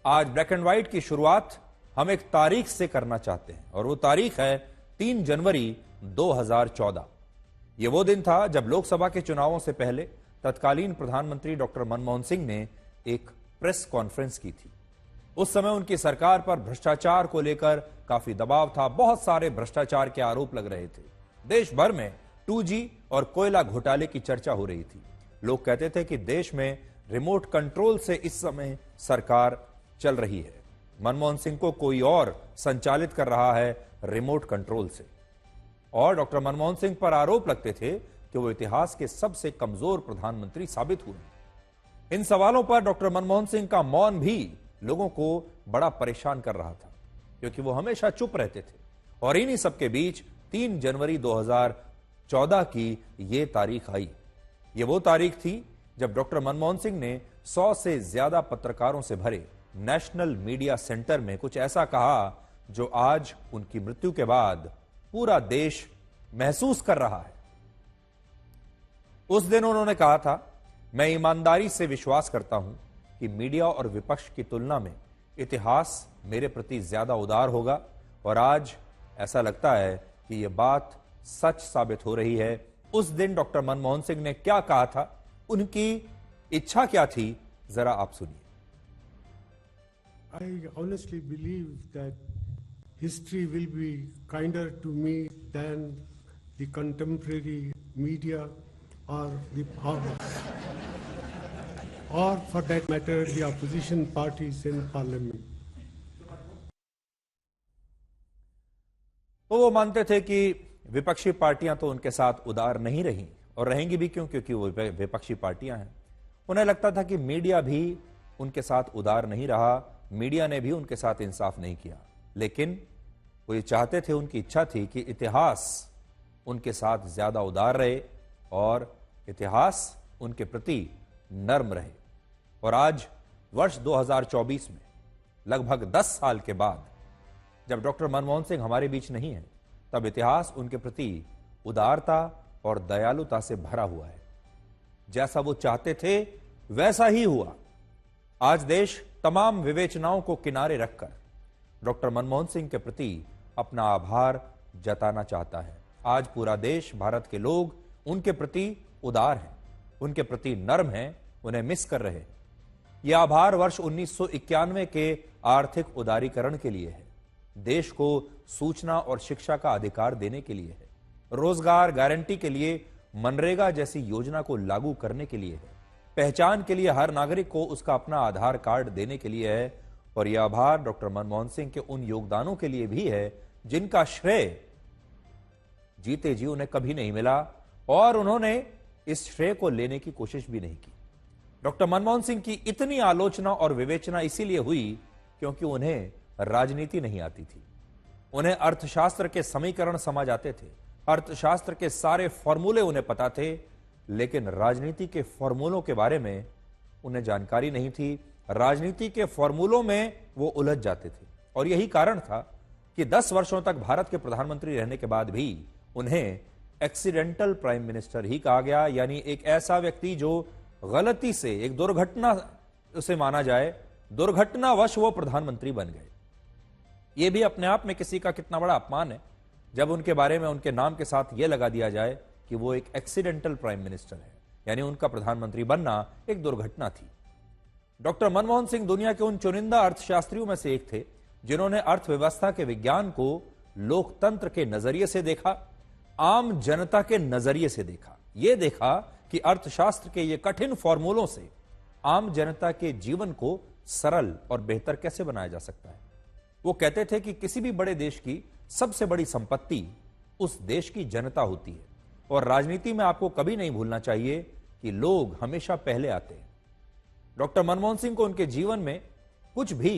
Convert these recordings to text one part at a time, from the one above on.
आज black and white की शुरुआत हम एक तारीख से करना चाहते हैं और वो तारीख है 3 जनवरी 2014। ये वो दिन था जब लोकसभा के चुनावों से पहले तत्कालीन प्रधानमंत्री डॉक्टर मनमोहन सिंह ने एक प्रेस कॉन्फ्रेंस की थी। उस समय उनकी सरकार पर भ्रष्टाचार को लेकर काफी दबाव था, बहुत सारे भ्रष्टाचार के आरोप लग रहे थे। देश भर में 2G और कोयला घोटाले की चर्चा हो रही थी। लोग कहते थे कि देश में रिमोट कंट्रोल से इस समय सरकार चल रही है, मनमोहन सिंह को कोई और संचालित कर रहा है रिमोट कंट्रोल से। और डॉक्टर मनमोहन सिंह पर आरोप लगते थे कि वो इतिहास के सबसे कमजोर प्रधानमंत्री साबित हुए। इन सवालों पर डॉक्टर मनमोहन सिंह का मौन भी लोगों को बड़ा परेशान कर रहा था, क्योंकि वो हमेशा चुप रहते थे। और इन्हीं सबके बीच 3 जनवरी 2014 की ये तारीख आई। ये वो तारीख थी जब डॉक्टर मनमोहन सिंह ने 100 से ज्यादा पत्रकारों से भरे नेशनल मीडिया सेंटर में कुछ ऐसा कहा जो आज उनकी मृत्यु के बाद पूरा देश महसूस कर रहा है। उस दिन उन्होंने कहा था, मैं ईमानदारी से विश्वास करता हूं कि मीडिया और विपक्ष की तुलना में इतिहास मेरे प्रति ज्यादा उदार होगा। और आज ऐसा लगता है कि यह बात सच साबित हो रही है। उस दिन डॉक्टर मनमोहन सिंह ने क्या कहा था, उनकी इच्छा क्या थी, जरा आप सुनिए। I honestly believe that history will be kinder to me than the contemporary media or the or for that matter the opposition parties in parliament. वो मानते थे कि विपक्षी पार्टियां तो उनके साथ उदार नहीं रही और रहेंगी भी क्यों, क्योंकि वो विपक्षी पार्टियां हैं। उन्हें लगता था कि मीडिया भी उनके साथ उदार नहीं रहा, मीडिया ने भी उनके साथ इंसाफ नहीं किया। लेकिन वो ये चाहते थे, उनकी इच्छा थी कि इतिहास उनके साथ ज्यादा उदार रहे और इतिहास उनके प्रति नर्म रहे। और आज वर्ष 2024 में लगभग 10 साल के बाद जब डॉक्टर मनमोहन सिंह हमारे बीच नहीं है, तब इतिहास उनके प्रति उदारता और दयालुता से भरा हुआ है। जैसा वो चाहते थे वैसा ही हुआ। आज देश तमाम विवेचनाओं को किनारे रखकर डॉक्टर मनमोहन सिंह के प्रति अपना आभार जताना चाहता है। आज पूरा देश, भारत के लोग उनके प्रति उदार हैं, उनके प्रति नर्म हैं, उन्हें मिस कर रहे हैं। यह आभार वर्ष 1991 के आर्थिक उदारीकरण के लिए है, देश को सूचना और शिक्षा का अधिकार देने के लिए है, रोजगार गारंटी के लिए मनरेगा जैसी योजना को लागू करने के लिए है, पहचान के लिए हर नागरिक को उसका अपना आधार कार्ड देने के लिए है। और यह आभार डॉक्टर मनमोहन सिंह के उन योगदानों के लिए भी है जिनका श्रेय जीते जी उन्हें कभी नहीं मिला और उन्होंने इस श्रेय को लेने की कोशिश भी नहीं की। डॉक्टर मनमोहन सिंह की इतनी आलोचना और विवेचना इसीलिए हुई क्योंकि उन्हें राजनीति नहीं आती थी। उन्हें अर्थशास्त्र के समीकरण समझ आते थे, अर्थशास्त्र के सारे फॉर्मूले उन्हें पता थे, लेकिन राजनीति के फॉर्मूलों के बारे में उन्हें जानकारी नहीं थी। राजनीति के फॉर्मूलों में वो उलझ जाते थे और यही कारण था कि 10 वर्षों तक भारत के प्रधानमंत्री रहने के बाद भी उन्हें एक्सीडेंटल प्राइम मिनिस्टर ही कहा गया, यानी एक ऐसा व्यक्ति जो गलती से, एक दुर्घटना उसे माना जाए, दुर्घटनावश वो प्रधानमंत्री बन गए। ये भी अपने आप में किसी का कितना बड़ा अपमान है जब उनके बारे में, उनके नाम के साथ यह लगा दिया जाए कि वो एक एक्सीडेंटल प्राइम मिनिस्टर है, यानी उनका प्रधानमंत्री बनना एक दुर्घटना थी। डॉक्टर मनमोहन सिंह दुनिया के उन चुनिंदा अर्थशास्त्रियों में से एक थे जिन्होंने अर्थव्यवस्था के विज्ञान को लोकतंत्र के नजरिए से देखा, आम जनता के नजरिए से देखा। यह देखा कि अर्थशास्त्र के ये कठिन फॉर्मूलों से आम जनता के जीवन को सरल और बेहतर कैसे बनाया जा सकता है। वो कहते थे कि किसी भी बड़े देश की सबसे बड़ी संपत्ति उस देश की जनता होती है और राजनीति में आपको कभी नहीं भूलना चाहिए कि लोग हमेशा पहले आते हैं। डॉक्टर मनमोहन सिंह को उनके जीवन में कुछ भी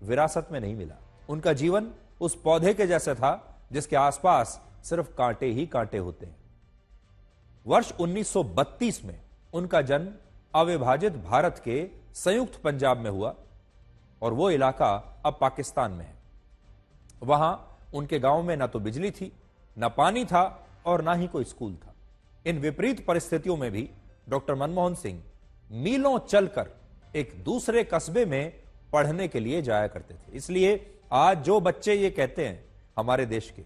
विरासत में नहीं मिला। उनका जीवन उस पौधे के जैसा था जिसके आसपास सिर्फ कांटे ही कांटे होते हैं। वर्ष 1932 में उनका जन्म अविभाजित भारत के संयुक्त पंजाब में हुआ और वो इलाका अब पाकिस्तान में है। वहां उनके गांव में ना तो बिजली थी, ना पानी था और ना ही कोई स्कूल था। इन विपरीत परिस्थितियों में भी डॉक्टर मनमोहन सिंह मीलों चलकर एक दूसरे कस्बे में पढ़ने के लिए जाया करते थे। इसलिए आज जो बच्चे ये कहते हैं हमारे देश के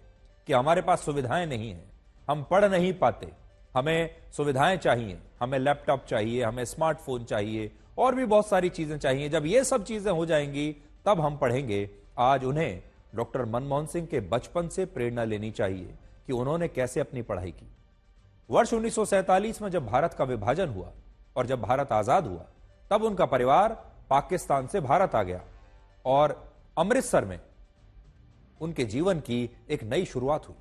कि हमारे पास सुविधाएं नहीं है, हम पढ़ नहीं पाते, हमें सुविधाएं चाहिए, हमें लैपटॉप चाहिए, हमें स्मार्टफोन चाहिए और भी बहुत सारी चीजें चाहिए, जब ये सब चीजें हो जाएंगी तब हम पढ़ेंगे। आज उन्हें डॉक्टर मनमोहन सिंह के बचपन से प्रेरणा लेनी चाहिए कि उन्होंने कैसे अपनी पढ़ाई की। वर्ष 1947 में जब भारत का विभाजन हुआ और जब भारत आजाद हुआ, तब उनका परिवार पाकिस्तान से भारत आ गया और अमृतसर में उनके जीवन की एक नई शुरुआत हुई।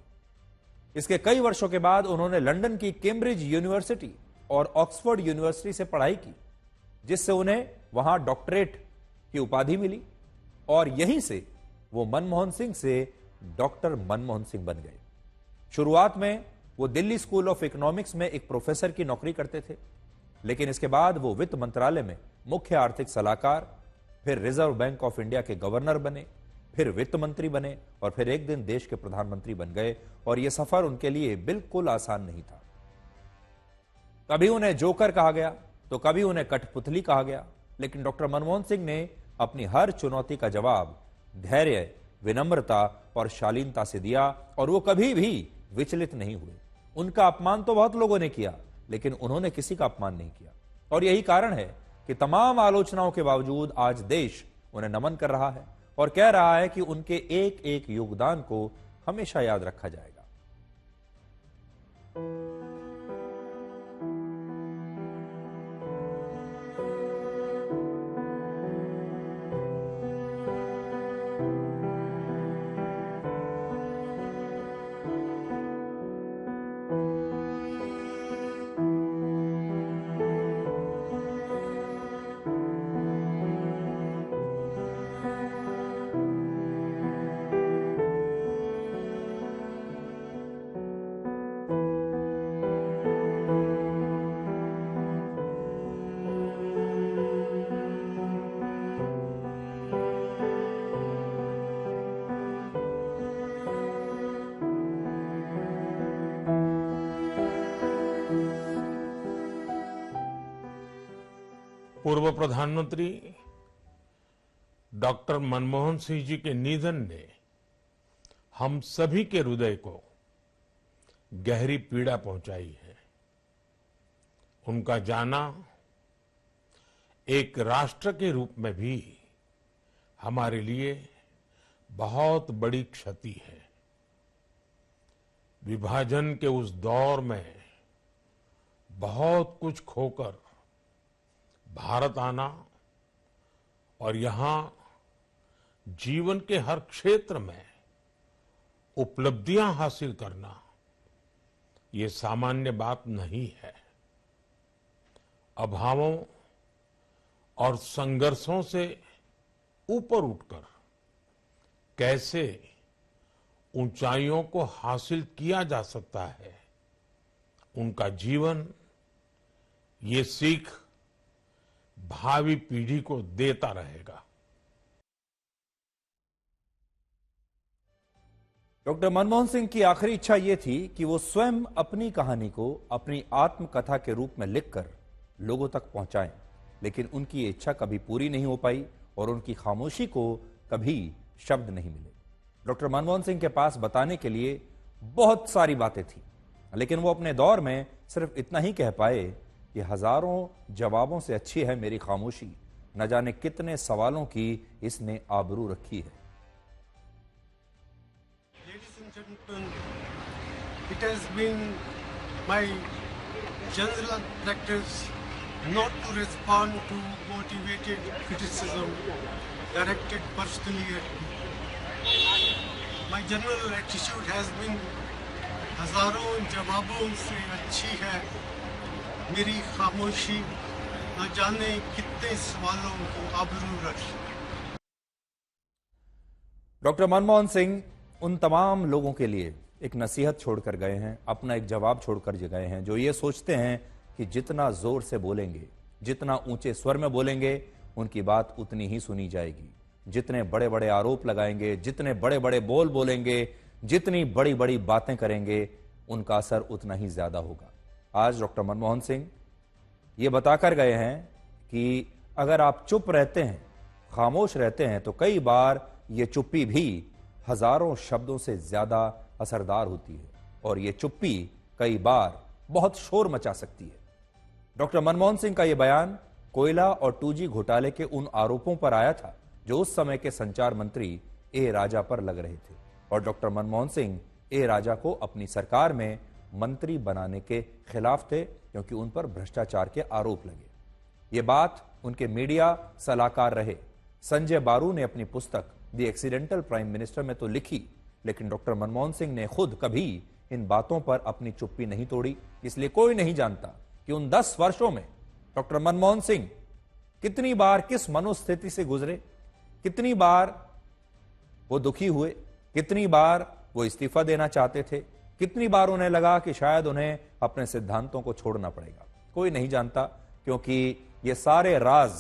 इसके कई वर्षों के बाद उन्होंने लंदन की कैम्ब्रिज यूनिवर्सिटी और ऑक्सफोर्ड यूनिवर्सिटी से पढ़ाई की, जिससे उन्हें वहां डॉक्टरेट की उपाधि मिली और यहीं से वो मनमोहन सिंह से डॉक्टर मनमोहन सिंह बन गए। शुरुआत में वो दिल्ली स्कूल ऑफ इकोनॉमिक्स में एक प्रोफेसर की नौकरी करते थे, लेकिन इसके बाद वो वित्त मंत्रालय में मुख्य आर्थिक सलाहकार, फिर रिजर्व बैंक ऑफ इंडिया के गवर्नर बने, फिर वित्त मंत्री बने और फिर एक दिन देश के प्रधानमंत्री बन गए। और यह सफर उनके लिए बिल्कुल आसान नहीं था। कभी उन्हें जोकर कहा गया तो कभी उन्हें कठपुतली कहा गया, लेकिन डॉक्टर मनमोहन सिंह ने अपनी हर चुनौती का जवाब धैर्य, विनम्रता और शालीनता से दिया और वो कभी भी विचलित नहीं हुए। उनका अपमान तो बहुत लोगों ने किया, लेकिन उन्होंने किसी का अपमान नहीं किया और यही कारण है कि तमाम आलोचनाओं के बावजूद आज देश उन्हें नमन कर रहा है और कह रहा है कि उनके एक एक योगदान को हमेशा याद रखा जाएगा। पूर्व प्रधानमंत्री डॉक्टर मनमोहन सिंह जी के निधन ने हम सभी के हृदय को गहरी पीड़ा पहुंचाई है। उनका जाना एक राष्ट्र के रूप में भी हमारे लिए बहुत बड़ी क्षति है। विभाजन के उस दौर में बहुत कुछ खोकर भारत आना और यहां जीवन के हर क्षेत्र में उपलब्धियां हासिल करना, ये सामान्य बात नहीं है। अभावों और संघर्षों से ऊपर उठकर कैसे ऊंचाइयों को हासिल किया जा सकता है, उनका जीवन ये सीख भावी पीढ़ी को देता रहेगा। डॉक्टर मनमोहन सिंह की आखिरी इच्छा यह थी कि वो स्वयं अपनी कहानी को अपनी आत्मकथा के रूप में लिखकर लोगों तक पहुंचाएं, लेकिन उनकी इच्छा कभी पूरी नहीं हो पाई और उनकी खामोशी को कभी शब्द नहीं मिले। डॉक्टर मनमोहन सिंह के पास बताने के लिए बहुत सारी बातें थी, लेकिन वो अपने दौर में सिर्फ इतना ही कह पाए कि हजारों जवाबों से अच्छी है मेरी खामोशी, न जाने कितने सवालों की इसने आबरू रखी है। Ladies and gentlemen, it has been my general practice not to respond to motivated criticism directed personally at me. My general attitude has been हजारों जवाबों से अच्छी है मेरी खामोशी, न जाने कितने सवालों की आबरू रखी। डॉक्टर मनमोहन सिंह उन तमाम लोगों के लिए एक नसीहत छोड़कर गए हैं, अपना एक जवाब छोड़कर गए हैं जो ये सोचते हैं कि जितना जोर से बोलेंगे, जितना ऊंचे स्वर में बोलेंगे, उनकी बात उतनी ही सुनी जाएगी। जितने बड़े बड़े आरोप लगाएंगे, जितने बड़े बड़े बोल बोलेंगे, जितनी बड़ी बड़ी बातें करेंगे, उनका असर उतना ही ज्यादा होगा। आज डॉक्टर मनमोहन सिंह ये बताकर गए हैं कि अगर आप चुप रहते हैं, खामोश रहते हैं तो कई बार ये चुप्पी भी हजारों शब्दों से ज्यादा असरदार होती है और ये चुप्पी कई बार बहुत शोर मचा सकती है। डॉक्टर मनमोहन सिंह का यह बयान कोयला और 2G घोटाले के उन आरोपों पर आया था जो उस समय के संचार मंत्री ए राजा पर लग रहे थे और डॉक्टर मनमोहन सिंह ए राजा को अपनी सरकार में मंत्री बनाने के खिलाफ थे क्योंकि उन पर भ्रष्टाचार के आरोप लगे। ये बात उनके मीडिया सलाहकार रहे संजय बारू ने अपनी पुस्तक द एक्सीडेंटल प्राइम मिनिस्टर में तो लिखी, लेकिन डॉक्टर मनमोहन सिंह ने खुद कभी इन बातों पर अपनी चुप्पी नहीं तोड़ी। इसलिए कोई नहीं जानता कि उन 10 वर्षों में डॉक्टर मनमोहन सिंह कितनी बार किस मनोस्थिति से गुजरे, कितनी बार वो दुखी हुए, कितनी बार वो इस्तीफा देना चाहते थे, कितनी बार उन्हें लगा कि शायद उन्हें अपने सिद्धांतों को छोड़ना पड़ेगा। कोई नहीं जानता क्योंकि ये सारे राज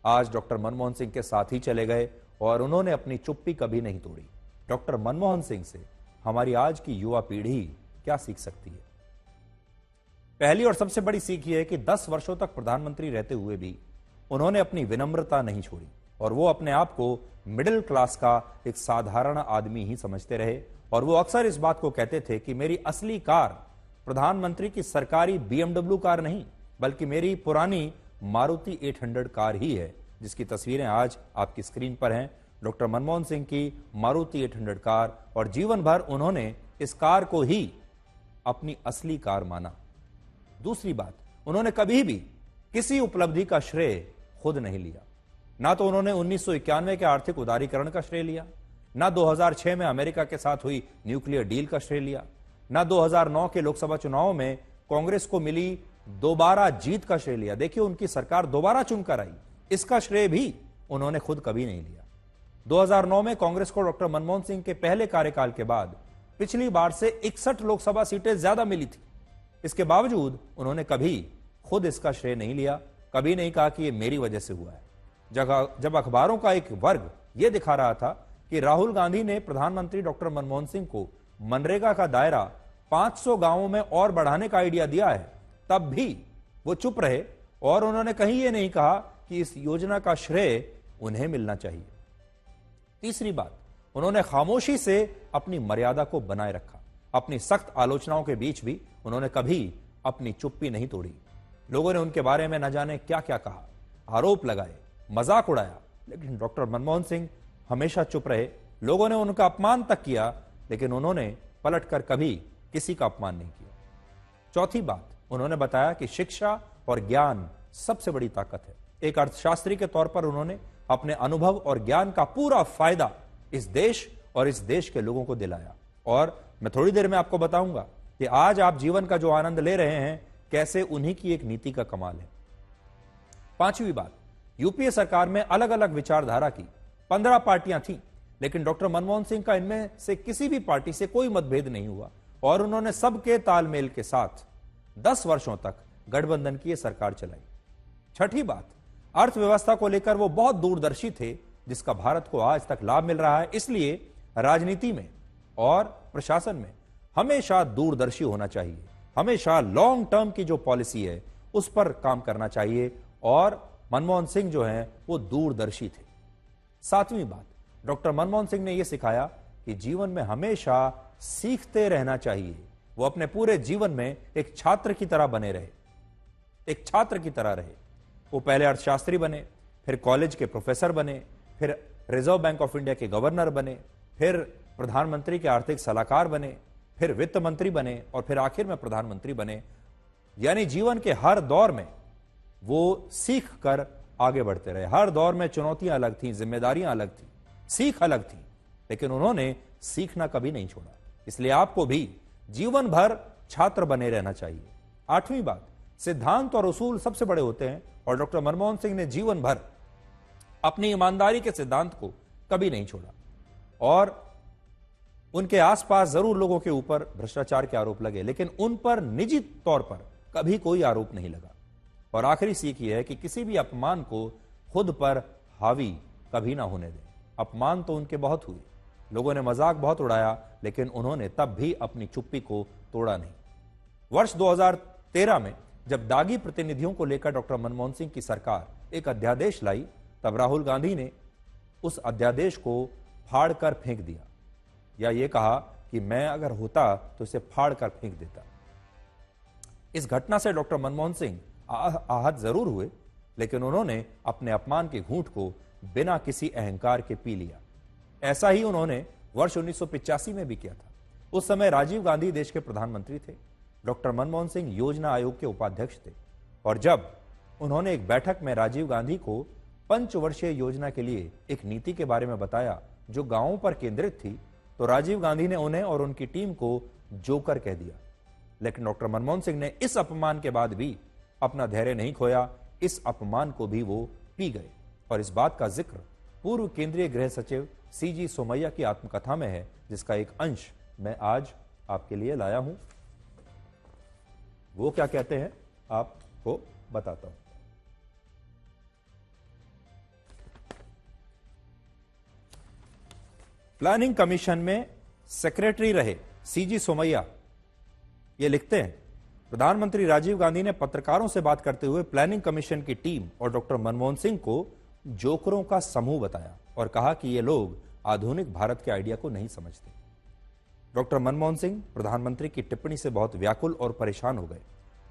आज डॉक्टर मनमोहन सिंह के साथ ही चले गए और उन्होंने अपनी चुप्पी कभी नहीं तोड़ी। डॉक्टर मनमोहन सिंह से हमारी आज की युवा पीढ़ी क्या सीख सकती है? पहली और सबसे बड़ी सीख यह है कि 10 वर्षों तक प्रधानमंत्री रहते हुए भी उन्होंने अपनी विनम्रता नहीं छोड़ी और वो अपने आप को मिडिल क्लास का एक साधारण आदमी ही समझते रहे और वो अक्सर इस बात को कहते थे कि मेरी असली कार प्रधानमंत्री की सरकारी BMW कार नहीं बल्कि मेरी पुरानी मारुति 800 कार ही है, जिसकी तस्वीरें आज आपकी स्क्रीन पर हैं। डॉक्टर मनमोहन सिंह की मारुति 800 कार और जीवन भर उन्होंने इस कार को ही अपनी असली कार माना। दूसरी बात, उन्होंने कभी भी किसी उपलब्धि का श्रेय खुद नहीं लिया। ना तो उन्होंने 1991 के आर्थिक उदारीकरण का श्रेय लिया, ना 2006 में अमेरिका के साथ हुई न्यूक्लियर डील का श्रेय लिया, ना 2009 के लोकसभा चुनाव में कांग्रेस को मिली दोबारा जीत का श्रेय लिया। देखिए, उनकी सरकार दोबारा चुनकर आई, इसका श्रेय भी उन्होंने खुद कभी नहीं लिया। 2009 में कांग्रेस को डॉक्टर मनमोहन सिंह के पहले कार्यकाल के बाद पिछली बार से 61 लोकसभा सीटें ज्यादा मिली थी। इसके बावजूद उन्होंने कभी खुद इसका श्रेय नहीं लिया, कभी नहीं कहा कि यह मेरी वजह से हुआ है। जब अखबारों का एक वर्ग यह दिखा रहा था कि राहुल गांधी ने प्रधानमंत्री डॉक्टर मनमोहन सिंह को मनरेगा का दायरा 500 गांवों में और बढ़ाने का आइडिया दिया है, तब भी वो चुप रहे और उन्होंने कहीं यह नहीं कहा कि इस योजना का श्रेय उन्हें मिलना चाहिए। तीसरी बात, उन्होंने खामोशी से अपनी मर्यादा को बनाए रखा। अपनी सख्त आलोचनाओं के बीच भी उन्होंने कभी अपनी चुप्पी नहीं तोड़ी। लोगों ने उनके बारे में न जाने क्या क्या कहा, आरोप लगाए, मजाक उड़ाया, लेकिन डॉक्टर मनमोहन सिंह हमेशा चुप रहे। लोगों ने उनका अपमान तक किया, लेकिन उन्होंने पलटकर कभी किसी का अपमान नहीं किया। चौथी बात, उन्होंने बताया कि शिक्षा और ज्ञान सबसे बड़ी ताकत है। एक अर्थशास्त्री के तौर पर उन्होंने अपने अनुभव और ज्ञान का पूरा फायदा इस देश और इस देश के लोगों को दिलाया। और मैं थोड़ी देर में आपको बताऊंगा कि आज आप जीवन का जो आनंद ले रहे हैं, कैसे उन्हीं की एक नीति का कमाल है। पांचवी बात, यूपीए सरकार में अलग अलग विचारधारा की 15 पार्टियां थीं, लेकिन डॉक्टर मनमोहन सिंह का इनमें से किसी भी पार्टी से कोई मतभेद नहीं हुआ और उन्होंने सबके तालमेल के साथ 10 वर्षों तक गठबंधन की सरकार चलाई। छठी बात, अर्थव्यवस्था को लेकर वो बहुत दूरदर्शी थे, जिसका भारत को आज तक लाभ मिल रहा है। इसलिए राजनीति में और प्रशासन में हमेशा दूरदर्शी होना चाहिए, हमेशा लॉन्ग टर्म की जो पॉलिसी है उस पर काम करना चाहिए और मनमोहन सिंह जो हैं वो दूरदर्शी थे। सातवीं बात, डॉक्टर मनमोहन सिंह ने यह सिखाया कि जीवन में हमेशा सीखते रहना चाहिए। वो अपने पूरे जीवन में एक छात्र की तरह बने रहे, एक छात्र की तरह रहे। वो पहले अर्थशास्त्री बने, फिर कॉलेज के प्रोफेसर बने, फिर रिजर्व बैंक ऑफ इंडिया के गवर्नर बने, फिर प्रधानमंत्री के आर्थिक सलाहकार बने, फिर वित्त मंत्री बने और फिर आखिर में प्रधानमंत्री बने। यानी जीवन के हर दौर में वो सीख कर आगे बढ़ते रहे। हर दौर में चुनौतियां अलग थीं, जिम्मेदारियां अलग थीं, सीख अलग थी, लेकिन उन्होंने सीखना कभी नहीं छोड़ा। इसलिए आपको भी जीवन भर छात्र बने रहना चाहिए। आठवीं बात, सिद्धांत और उसूल सबसे बड़े होते हैं और डॉक्टर मनमोहन सिंह ने जीवन भर अपनी ईमानदारी के सिद्धांत को कभी नहीं छोड़ा और उनके आसपास जरूर लोगों के ऊपर भ्रष्टाचार के आरोप लगे, लेकिन उन पर निजी तौर पर कभी कोई आरोप नहीं लगा। और आखिरी सीख यह है कि किसी भी अपमान को खुद पर हावी कभी ना होने दें। अपमान तो उनके बहुत हुए, लोगों ने मजाक बहुत उड़ाया, लेकिन उन्होंने तब भी अपनी चुप्पी को तोड़ा नहीं। वर्ष 2013 में जब दागी प्रतिनिधियों को लेकर डॉक्टर मनमोहन सिंह की सरकार एक अध्यादेश लाई, तब राहुल गांधी ने उस अध्यादेश को फाड़ कर फेंक दिया, या यह कहा कि मैं अगर होता तो इसे फाड़ कर फेंक देता। इस घटना से डॉक्टर मनमोहन सिंह आहत जरूर हुए, लेकिन उन्होंने अपने अपमान के घूंट को बिना किसी अहंकार के पी लिया। ऐसा ही उन्होंने वर्ष 1985 में भी किया था। उस समय राजीव गांधी देश के प्रधानमंत्री थे, डॉक्टर मनमोहन सिंह योजना आयोग के उपाध्यक्ष थे, और जब उन्होंने एक बैठक में राजीव गांधी को पंचवर्षीय योजना के लिए एक नीति के बारे में बताया जो गांवों पर केंद्रित थी, तो राजीव गांधी ने उन्हें और उनकी टीम को जोकर कह दिया। लेकिन डॉक्टर मनमोहन सिंह ने इस अपमान के बाद भी अपना धैर्य नहीं खोया, इस अपमान को भी वो पी गए। और इस बात का जिक्र पूर्व केंद्रीय गृह सचिव सीजी सोमैया की आत्मकथा में है, जिसका एक अंश मैं आज आपके लिए लाया हूं। वो क्या कहते हैं आपको बताता हूं। प्लानिंग कमीशन में सेक्रेटरी रहे सीजी सोमैया ये लिखते हैं, प्रधानमंत्री राजीव गांधी ने पत्रकारों से बात करते हुए प्लानिंग कमीशन की टीम और डॉक्टर मनमोहन सिंह को जोकरों का समूह बताया और कहा कि ये लोग आधुनिक भारत के आइडिया को नहीं समझते। डॉक्टर मनमोहन सिंह प्रधानमंत्री की टिप्पणी से बहुत व्याकुल और परेशान हो गए।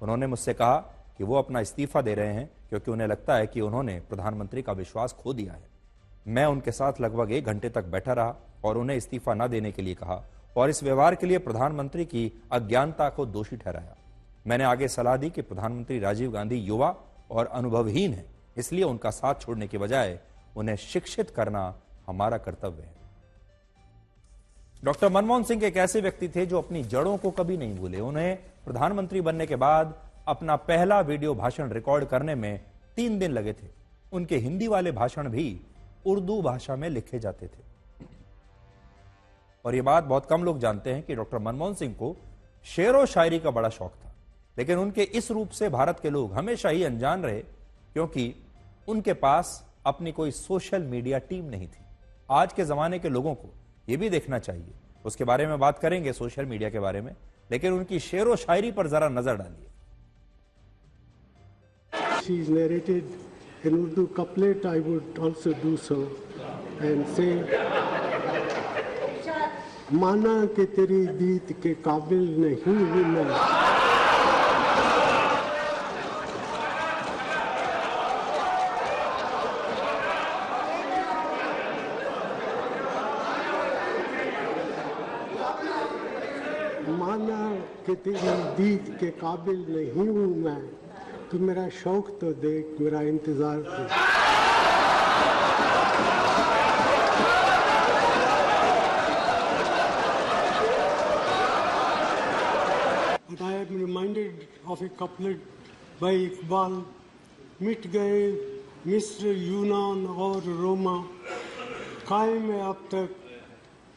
उन्होंने मुझसे कहा कि वो अपना इस्तीफा दे रहे हैं क्योंकि उन्हें लगता है कि उन्होंने प्रधानमंत्री का विश्वास खो दिया है। मैं उनके साथ लगभग 1 घंटे तक बैठा रहा और उन्हें इस्तीफा न देने के लिए कहा और इस व्यवहार के लिए प्रधानमंत्री की अज्ञानता को दोषी ठहराया। मैंने आगे सलाह दी कि प्रधानमंत्री राजीव गांधी युवा और अनुभवहीन है, इसलिए उनका साथ छोड़ने के बजाय उन्हें शिक्षित करना हमारा कर्तव्य है। डॉक्टर मनमोहन सिंह एक ऐसे व्यक्ति थे जो अपनी जड़ों को कभी नहीं भूले। उन्हें प्रधानमंत्री बनने के बाद अपना पहला वीडियो भाषण रिकॉर्ड करने में 3 दिन लगे थे। उनके हिंदी वाले भाषण भी उर्दू भाषा में लिखे जाते थे। और यह बात बहुत कम लोग जानते हैं कि डॉक्टर मनमोहन सिंह को शेर व शायरी का बड़ा शौक था, लेकिन उनके इस रूप से भारत के लोग हमेशा ही अनजान रहे क्योंकि उनके पास अपनी कोई सोशल मीडिया टीम नहीं थी। आज के जमाने के लोगों को यह भी देखना चाहिए, उसके बारे में बात करेंगे सोशल मीडिया के बारे में, लेकिन उनकी शेर व शायरी पर जरा नजर डालिए। She is narrated in Urdu couplet. I would also do so and say, माना कि तेरी दीद के काबिल नहीं हूं मैं, माना कि तेरी दीद के काबिल नहीं हूं मैं, तू मेरा शौक तो देख, मेरा इंतजार देख। But I am reminded of a couplet by Iqbal, मिट गए मिस्र, यूनान और रोमा, कायम है अब तक,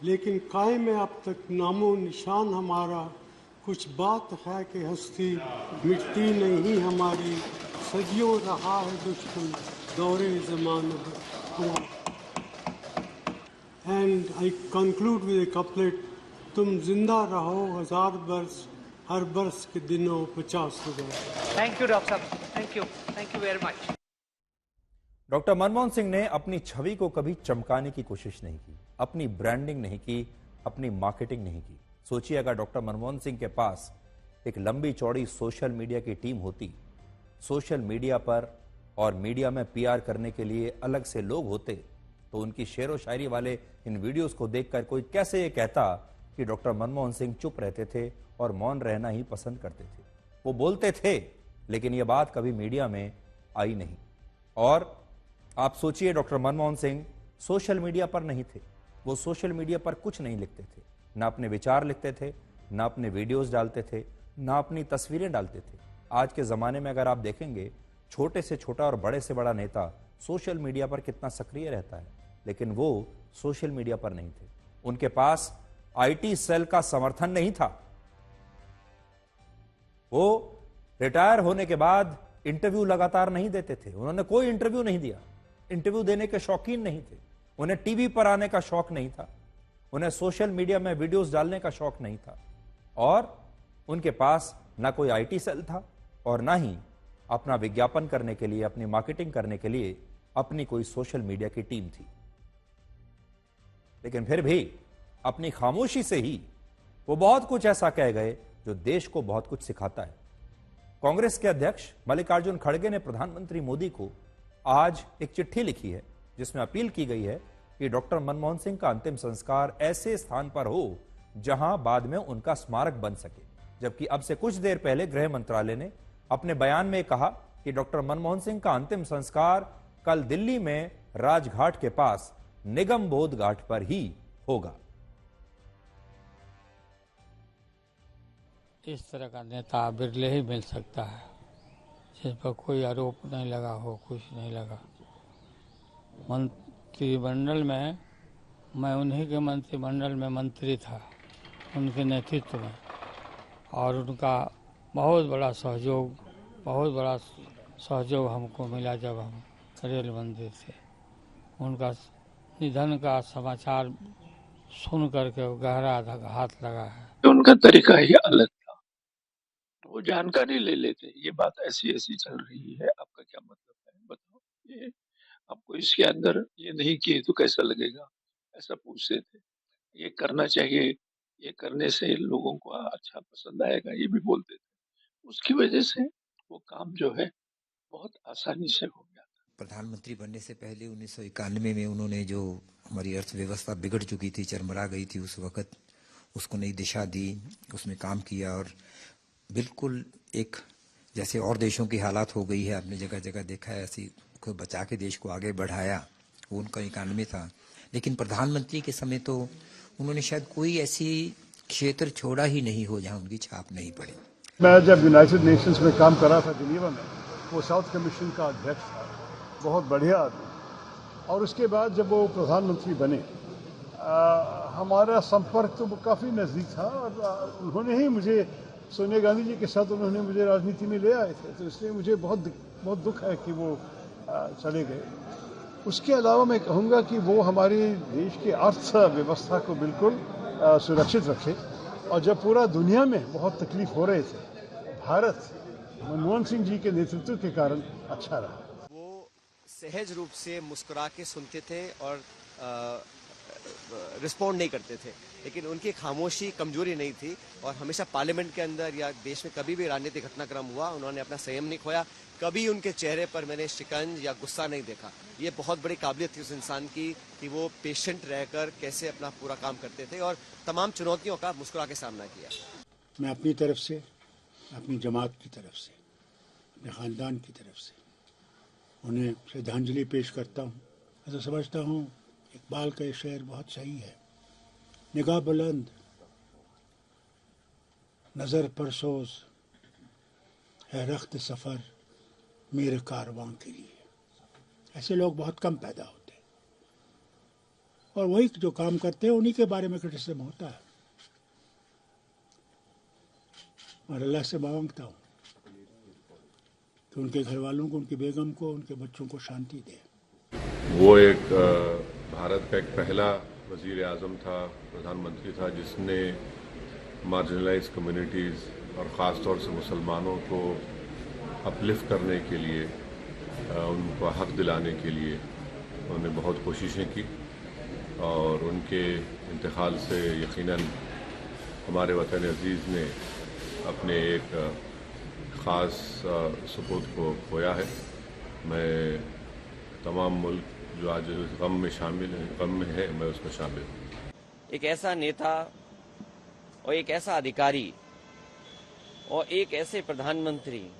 लेकिन कायम है अब तक नामो निशान हमारा, कुछ बात है कि हस्ती मिटती नहीं हमारी, सदियों रहा है दुश्मन दौरे ज़माना। And I conclude with a couplet, तुम जिंदा रहो 1000 बरस, हर बरस के दिनों 50,000। थैंक यू डॉक्टर साहब, thank you very much. Doctor Manmohan Singh ने अपनी छवि को कभी चमकाने की कोशिश नहीं की, अपनी ब्रांडिंग नहीं की, अपनी मार्केटिंग नहीं की। सोचिए अगर डॉक्टर मनमोहन सिंह के पास एक लंबी चौड़ी सोशल मीडिया की टीम होती, सोशल मीडिया पर और मीडिया में पीआर करने के लिए अलग से लोग होते, तो उनकी शेर व शायरी वाले इन वीडियोस को देखकर कोई कैसे ये कहता कि डॉक्टर मनमोहन सिंह चुप रहते थे और मौन रहना ही पसंद करते थे। वो बोलते थे, लेकिन यह बात कभी मीडिया में आई नहीं। और आप सोचिए doctor Manmohan Singh social media पर नहीं थे, वो सोशल मीडिया पर कुछ नहीं लिखते थे, ना अपने विचार लिखते थे, ना अपने वीडियोस डालते थे, ना अपनी तस्वीरें डालते थे। आज के जमाने में अगर आप देखेंगे, छोटे से छोटा और बड़े से बड़ा नेता सोशल मीडिया पर कितना सक्रिय रहता है, लेकिन वो सोशल मीडिया पर नहीं थे। उनके पास आईटी सेल का समर्थन नहीं था। वो रिटायर होने के बाद इंटरव्यू लगातार नहीं देते थे, उन्होंने कोई इंटरव्यू नहीं दिया, इंटरव्यू देने के शौकीन नहीं थे, उन्हें टीवी पर आने का शौक नहीं था, उन्हें सोशल मीडिया में वीडियोस डालने का शौक नहीं था, और उनके पास ना कोई आईटी सेल था और ना ही अपना विज्ञापन करने के लिए, अपनी मार्केटिंग करने के लिए अपनी कोई सोशल मीडिया की टीम थी। लेकिन फिर भी अपनी खामोशी से ही वो बहुत कुछ ऐसा कह गए जो देश को बहुत कुछ सिखाता है। कांग्रेस के अध्यक्ष मल्लिकार्जुन खड़गे ने प्रधानमंत्री मोदी को आज एक चिट्ठी लिखी है जिसमें अपील की गई है कि डॉक्टर मनमोहन सिंह का अंतिम संस्कार ऐसे स्थान पर हो जहां बाद में उनका स्मारक बन सके। जबकि अब से कुछ देर पहले गृह मंत्रालय ने अपने बयान में कहा कि डॉक्टर मनमोहन सिंह का अंतिम संस्कार कल दिल्ली में राजघाट के पास निगम बोध घाट पर ही होगा। इस तरह का नेता बिरले ही मिल सकता है जिस पर कोई आरोप नहीं लगा हो, कुछ नहीं लगा। मंत्रिमंडल में मैं उन्हीं के मंत्रिमंडल में मंत्री था, उनके नेतृत्व में, और उनका बहुत बड़ा सहयोग हमको मिला जब हम रेल मंत्री थे। उनका निधन का समाचार सुन करके गहरा हाथ लगा है। उनका तरीका ही अलग था, वो जानकारी ले लेते, ये बात ऐसी ऐसी चल रही है, आपका क्या मतलब है बताओ, ये आपको इसके अंदर ये नहीं किए तो कैसा लगेगा, ऐसा पूछते थे। ये करना चाहिए, ये करने से लोगों को अच्छा पसंद आएगा, ये भी बोलते थे। उसकी वजह से वो काम जो है बहुत आसानी से हो गया। प्रधानमंत्री बनने से पहले 1991 में उन्होंने जो हमारी अर्थव्यवस्था बिगड़ चुकी थी, चरमरा गई थी, उस वक्त उसको नई दिशा दी, उसमें काम किया और बिल्कुल एक जैसे और देशों की हालात हो गई है, आपने जगह जगह देखा है, ऐसी को बचा के देश को आगे बढ़ाया। वो उनका 91 था। लेकिन प्रधानमंत्री के समय तो उन्होंने शायद कोई ऐसी क्षेत्र छोड़ा ही नहीं हो जहां उनकी छाप नहीं पड़ी। मैं जब यूनाइटेड नेशंस में काम कर रहा था जिनेवा में, वो साउथ कमीशन का अध्यक्ष था, बहुत बढ़िया आदमी। और उसके बाद जब वो प्रधानमंत्री बने, हमारा संपर्क तो काफ़ी नज़दीक था और उन्होंने ही मुझे, सोनिया गांधी जी के साथ उन्होंने मुझे राजनीति में ले आए थे, तो इसलिए मुझे बहुत दुख है कि वो चले गए। उसके अलावा मैं कहूँगा कि वो हमारे देश की अर्थव्यवस्था को बिल्कुल सुरक्षित रखे, और जब पूरा दुनिया में बहुत तकलीफ हो रहे थे, भारत मनमोहन सिंह जी के नेतृत्व के कारण अच्छा रहा। वो सहज रूप से मुस्कुरा के सुनते थे और रिस्पॉन्ड नहीं करते थे, लेकिन उनकी खामोशी कमजोरी नहीं थी और हमेशा पार्लियामेंट के अंदर या देश में कभी भी राजनीतिक घटनाक्रम हुआ, उन्होंने अपना संयम नहीं खोया। कभी उनके चेहरे पर मैंने शिकंज या गुस्सा नहीं देखा। ये बहुत बड़ी काबिलियत थी उस इंसान की कि वो पेशेंट रहकर कैसे अपना पूरा काम करते थे और तमाम चुनौतियों का मुस्कुरा के सामना किया। मैं अपनी तरफ से, अपनी जमात की तरफ से, अपने ख़ानदान की तरफ से उन्हें श्रद्धांजलि पेश करता हूँ। ऐसा समझता हूँ इकबाल का ये शेर बहुत सही है, निगाह बुलंद, नज़र परसोज है रख्त सफ़र मेरे कारवां के लिए। ऐसे लोग बहुत कम पैदा होते हैं और वही जो काम करते हैं उन्हीं के बारे में क्रिटिसिज्म होता है। और अल्लाह से मांगता हूँ कि उनके घर वालों को, उनकी बेगम को, उनके बच्चों को शांति दे। वो एक भारत का एक पहला वज़ीर आज़म था, प्रधानमंत्री था, जिसने मार्जिनलाइज कम्युनिटीज़ और ख़ास तौर से मुसलमानों को अपलिफ्ट करने के लिए, उनको हक दिलाने के लिए उन्होंने बहुत कोशिशें की और उनके इंतकाल से यकीनन हमारे वतन अज़ीज़ ने अपने एक ख़ास सपूत को खोया है। मैं तमाम मुल्क जो आज गम में शामिल है, गम में है, मैं उसमें शामिल हूँ। एक ऐसा नेता और एक ऐसा अधिकारी और एक ऐसे प्रधानमंत्री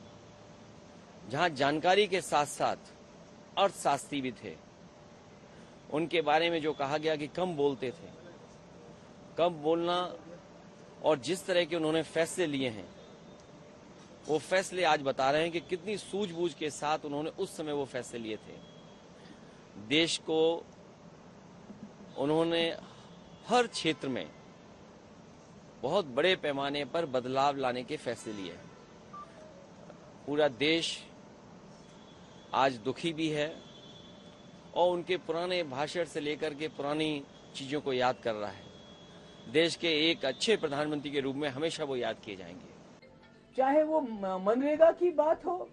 जहां जानकारी के साथ साथ अर्थशास्त्री भी थे। उनके बारे में जो कहा गया कि कम बोलते थे, कम बोलना और जिस तरह के उन्होंने फैसले लिए हैं, वो फैसले आज बता रहे हैं कि कितनी सूझबूझ के साथ उन्होंने उस समय वो फैसले लिए थे। देश को उन्होंने हर क्षेत्र में बहुत बड़े पैमाने पर बदलाव लाने के फैसले लिए हैं। पूरा देश आज दुखी भी है और उनके पुराने भाषण से लेकर के पुरानी चीजों को याद कर रहा है। देश के एक अच्छे प्रधानमंत्री के रूप में हमेशा वो याद किए जाएंगे। चाहे वो मनरेगा की बात हो,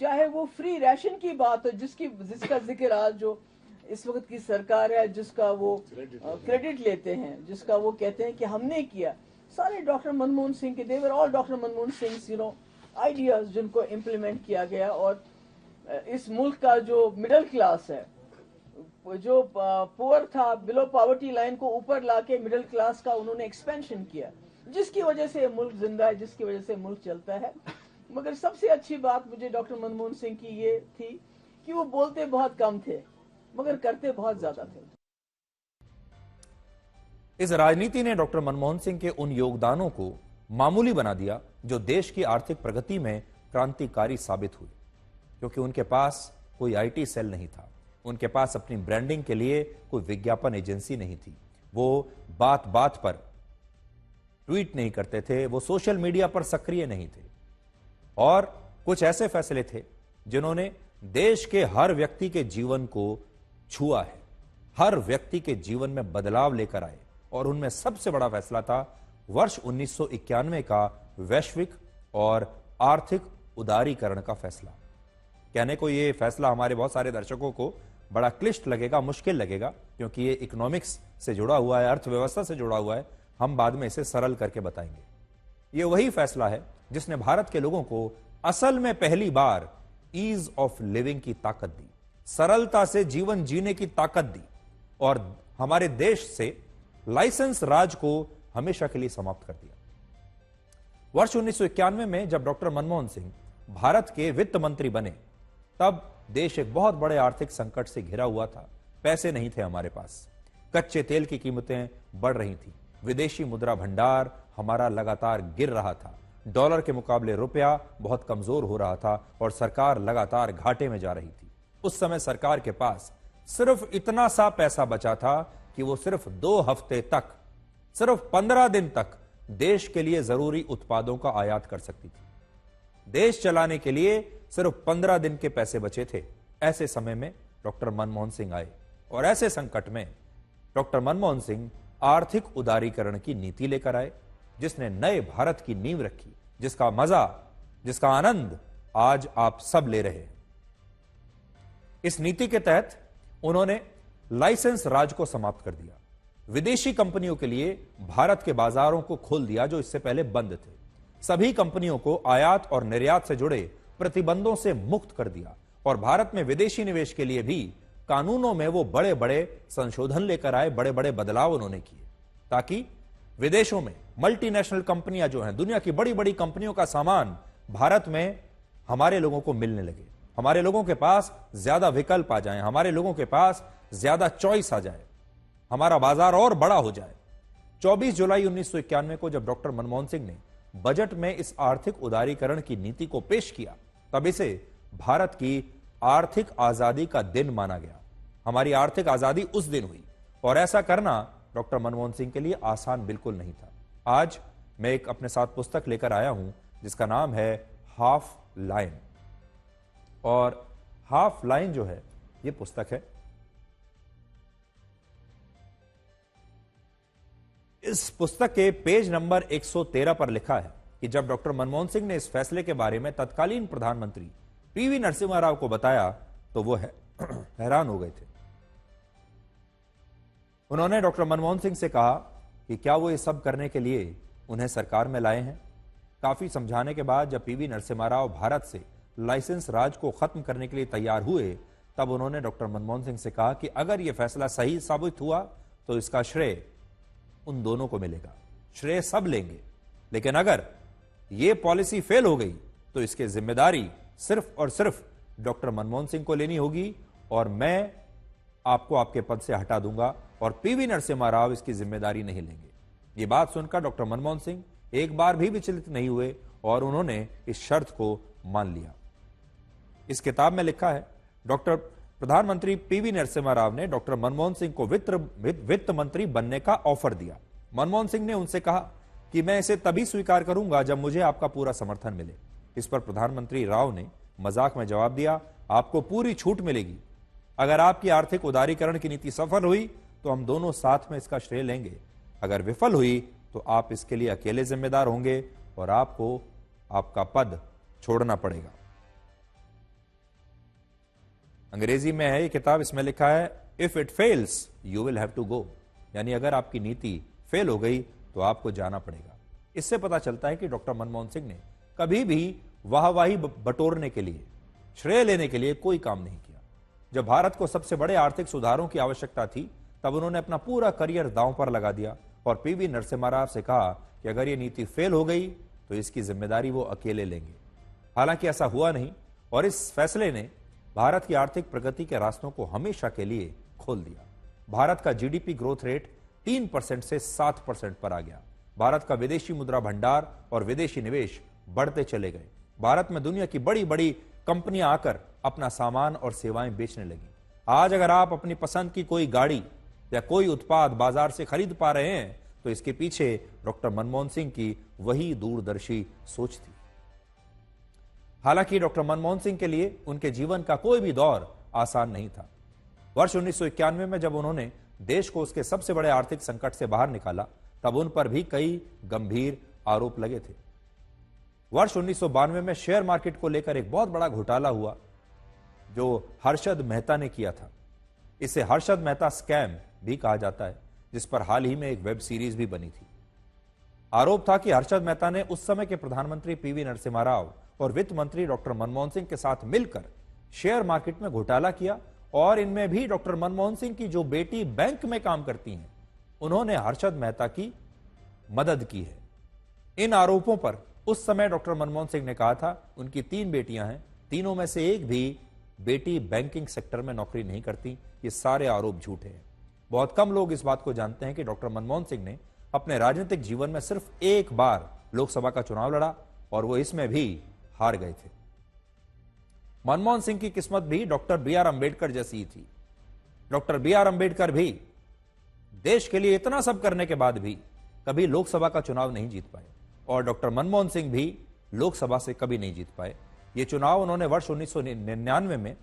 चाहे वो फ्री राशन की बात हो, जिसका जिक्र आज जो इस वक्त की सरकार है, जिसका वो क्रेडिट लेते हैं, जिसका वो कहते हैं कि हमने किया, सारे डॉक्टर मनमोहन सिंह के, they were all doctor Manmohan Singh ideas जिनको इम्प्लीमेंट किया गया। और इस मुल्क का जो मिडिल क्लास है, जो पुअर था, बिलो पॉवर्टी लाइन को ऊपर लाके मिडिल क्लास का उन्होंने एक्सपेंशन किया, जिसकी वजह से मुल्क जिंदा है, जिसकी वजह से मुल्क चलता है। मगर सबसे अच्छी बात मुझे डॉक्टर मनमोहन सिंह की ये थी कि वो बोलते बहुत कम थे मगर करते बहुत ज्यादा थे। इस राजनीति ने डॉक्टर मनमोहन सिंह के उन योगदानों को मामूली बना दिया जो देश की आर्थिक प्रगति में क्रांतिकारी साबित हुए, क्योंकि उनके पास कोई आईटी सेल नहीं था, उनके पास अपनी ब्रांडिंग के लिए कोई विज्ञापन एजेंसी नहीं थी, वो बात बात पर ट्वीट नहीं करते थे, वो सोशल मीडिया पर सक्रिय नहीं थे, और कुछ ऐसे फैसले थे जिन्होंने देश के हर व्यक्ति के जीवन को छुआ है, हर व्यक्ति के जीवन में बदलाव लेकर आए। और उनमें सबसे बड़ा फैसला था वर्ष 1991 का वैश्विक और आर्थिक उदारीकरण का फैसला। कहने को यह फैसला हमारे बहुत सारे दर्शकों को बड़ा क्लिष्ट लगेगा, मुश्किल लगेगा, क्योंकि ये इकोनॉमिक्स से जुड़ा हुआ है, अर्थव्यवस्था से जुड़ा हुआ है। हम बाद में इसे सरल करके बताएंगे। ये वही फैसला है जिसने भारत के लोगों को असल में पहली बार ईज ऑफ लिविंग की ताकत दी, सरलता से जीवन जीने की ताकत दी, और हमारे देश से लाइसेंस राज को हमेशा के लिए समाप्त कर दिया। वर्ष 1991 में जब डॉक्टर मनमोहन सिंह भारत के वित्त मंत्री बने, तब देश एक बहुत बड़े आर्थिक संकट से घिरा हुआ था। पैसे नहीं थे हमारे पास, कच्चे तेल की कीमतें बढ़ रही थी, विदेशी मुद्रा भंडार हमारा लगातार गिर रहा था, डॉलर के मुकाबले रुपया बहुत कमजोर हो रहा था, और सरकार लगातार घाटे में जा रही थी। उस समय सरकार के पास सिर्फ इतना सा पैसा बचा था कि वो सिर्फ 2 हफ्ते तक, सिर्फ 15 दिन तक देश के लिए जरूरी उत्पादों का आयात कर सकती थी। देश चलाने के लिए सिर्फ 15 दिन के पैसे बचे थे। ऐसे समय में डॉक्टर मनमोहन सिंह आए, और ऐसे संकट में डॉक्टर मनमोहन सिंह आर्थिक उदारीकरण की नीति लेकर आए, जिसने नए भारत की नींव रखी, जिसका मजा, जिसका आनंद आज आप सब ले रहे हैं। इस नीति के तहत उन्होंने लाइसेंस राज को समाप्त कर दिया, विदेशी कंपनियों के लिए भारत के बाजारों को खोल दिया जो इससे पहले बंद थे, सभी कंपनियों को आयात और निर्यात से जुड़े प्रतिबंधों से मुक्त कर दिया, और भारत में विदेशी निवेश के लिए भी कानूनों में वो बड़े बड़े संशोधन लेकर आए, बड़े बड़े बदलाव उन्होंने किए, ताकि विदेशों में मल्टीनेशनल कंपनियां जो हैं, दुनिया की बड़ी बड़ी कंपनियों का सामान भारत में हमारे लोगों को मिलने लगे, हमारे लोगों के पास ज्यादा विकल्प आ जाएं, हमारे लोगों के पास ज्यादा चॉइस आ जाए, हमारा बाजार और बड़ा हो जाए। 24 जुलाई 1991 को जब डॉक्टर मनमोहन सिंह ने बजट में इस आर्थिक उदारीकरण की नीति को पेश किया, तब इसे भारत की आर्थिक आजादी का दिन माना गया। हमारी आर्थिक आजादी उस दिन हुई, और ऐसा करना डॉक्टर मनमोहन सिंह के लिए आसान बिल्कुल नहीं था। आज मैं एक अपने साथ पुस्तक लेकर आया हूं जिसका नाम है हाफ लाइन, और हाफ लाइन जो है यह पुस्तक है। इस पुस्तक के पेज नंबर 113 पर लिखा है कि जब डॉक्टर मनमोहन सिंह ने इस फैसले के बारे में तत्कालीन प्रधानमंत्री पीवी नरसिम्हा राव को बताया तो वो हैरान हो गए थे। उन्होंने डॉक्टर मनमोहन सिंह से कहा कि क्या वो ये सब करने के लिए उन्हें सरकार में लाए हैं। काफी समझाने के बाद जब पीवी नरसिम्हा राव भारत से लाइसेंस राज को खत्म करने के लिए तैयार हुए, तब उन्होंने डॉक्टर मनमोहन सिंह से कहा कि अगर यह फैसला सही साबित हुआ तो इसका श्रेय उन दोनों को मिलेगा, श्रेय सब लेंगे, लेकिन अगर यह पॉलिसी फेल हो गई तो इसकी जिम्मेदारी सिर्फ और सिर्फ डॉक्टर मनमोहन सिंह को लेनी होगी, और मैं आपको आपके पद से हटा दूंगा, और पीवी नरसिम्हा राव इसकी जिम्मेदारी नहीं लेंगे। यह बात सुनकर डॉक्टर मनमोहन सिंह एक बार भी विचलित नहीं हुए, और उन्होंने इस शर्त को मान लिया। इस किताब में लिखा है, डॉक्टर प्रधानमंत्री पीवी नरसिम्हा राव ने डॉक्टर मनमोहन सिंह को वित्त मंत्री बनने का ऑफर दिया। मनमोहन सिंह ने उनसे कहा कि मैं इसे तभी स्वीकार करूंगा जब मुझे आपका पूरा समर्थन मिले। इस पर प्रधानमंत्री राव ने मजाक में जवाब दिया, आपको पूरी छूट मिलेगी, अगर आपकी आर्थिक उदारीकरण की नीति सफल हुई तो हम दोनों साथ में इसका श्रेय लेंगे, अगर विफल हुई तो आप इसके लिए अकेले जिम्मेदार होंगे और आपको आपका पद छोड़ना पड़ेगा। अंग्रेजी में है ये किताब, इसमें लिखा है if it fails you will have to go, यानी अगर आपकी नीति फेल हो गई तो आपको जाना पड़ेगा। इससे पता चलता है कि डॉक्टर मनमोहन सिंह ने कभी भी वाहवाही बटोरने के लिए, श्रेय लेने के लिए कोई काम नहीं किया। जब भारत को सबसे बड़े आर्थिक सुधारों की आवश्यकता थी तब उन्होंने अपना पूरा करियर दांव पर लगा दिया और पीवी नरसिम्हा राव से कहा कि अगर ये नीति फेल हो गई तो इसकी जिम्मेदारी वो अकेले लेंगे। हालांकि ऐसा हुआ नहीं और इस फैसले ने भारत की आर्थिक प्रगति के रास्तों को हमेशा के लिए खोल दिया। भारत का जीडीपी ग्रोथ रेट 3% से 7% पर आ गया। भारत का विदेशी मुद्रा भंडार और विदेशी निवेश बढ़ते चले गए। भारत में दुनिया की बड़ी बड़ी कंपनियां आकर अपना सामान और सेवाएं बेचने लगी। आज अगर आप अपनी पसंद की कोई गाड़ी या कोई उत्पाद बाजार से खरीद पा रहे हैं तो इसके पीछे डॉक्टर मनमोहन सिंह की वही दूरदर्शी सोच थी। हालांकि डॉक्टर मनमोहन सिंह के लिए उनके जीवन का कोई भी दौर आसान नहीं था। वर्ष 1991 में जब उन्होंने देश को उसके सबसे बड़े आर्थिक संकट से बाहर निकाला तब उन पर भी कई गंभीर आरोप लगे थे। वर्ष 1992 में शेयर मार्केट को लेकर एक बहुत बड़ा घोटाला हुआ जो हर्षद मेहता ने किया था। इसे हर्षद मेहता स्कैम भी कहा जाता है, जिस पर हाल ही में एक वेब सीरीज भी बनी थी। आरोप था कि हर्षद मेहता ने उस समय के प्रधानमंत्री पीवी नरसिम्हा राव और वित्त मंत्री डॉक्टर मनमोहन सिंह के साथ मिलकर शेयर मार्केट में घोटाला किया और इनमें भी डॉक्टर मनमोहन सिंह की जो बेटी बैंक में काम करती हैं, उन्होंने हर्षद मेहता की मदद की है। इन आरोपों पर उस समय डॉक्टर मनमोहन सिंह ने कहा था उनकी 3 बेटियां हैं, तीनों में से एक भी बेटी बैंकिंग सेक्टर में नौकरी नहीं करती। ये सारे आरोप झूठे हैं। बहुत कम लोग इस बात को जानते हैं कि डॉक्टर मनमोहन सिंह ने अपने राजनीतिक जीवन में सिर्फ एक बार लोकसभा का चुनाव लड़ा और वो इसमें भी हार गए थे। मनमोहन सिंह की किस्मत भी डॉक्टर बी.आर. अंबेडकर जैसी ही थी। Doctor B R. अंबेडकर भी देश के लिए इतना सब करने के बाद भी कभी लोकसभा का चुनाव नहीं जीत पाए और डॉक्टर मनमोहन सिंह भी लोकसभा से कभी नहीं जीत पाए। ये चुनाव उन्होंने वर्ष 1999 में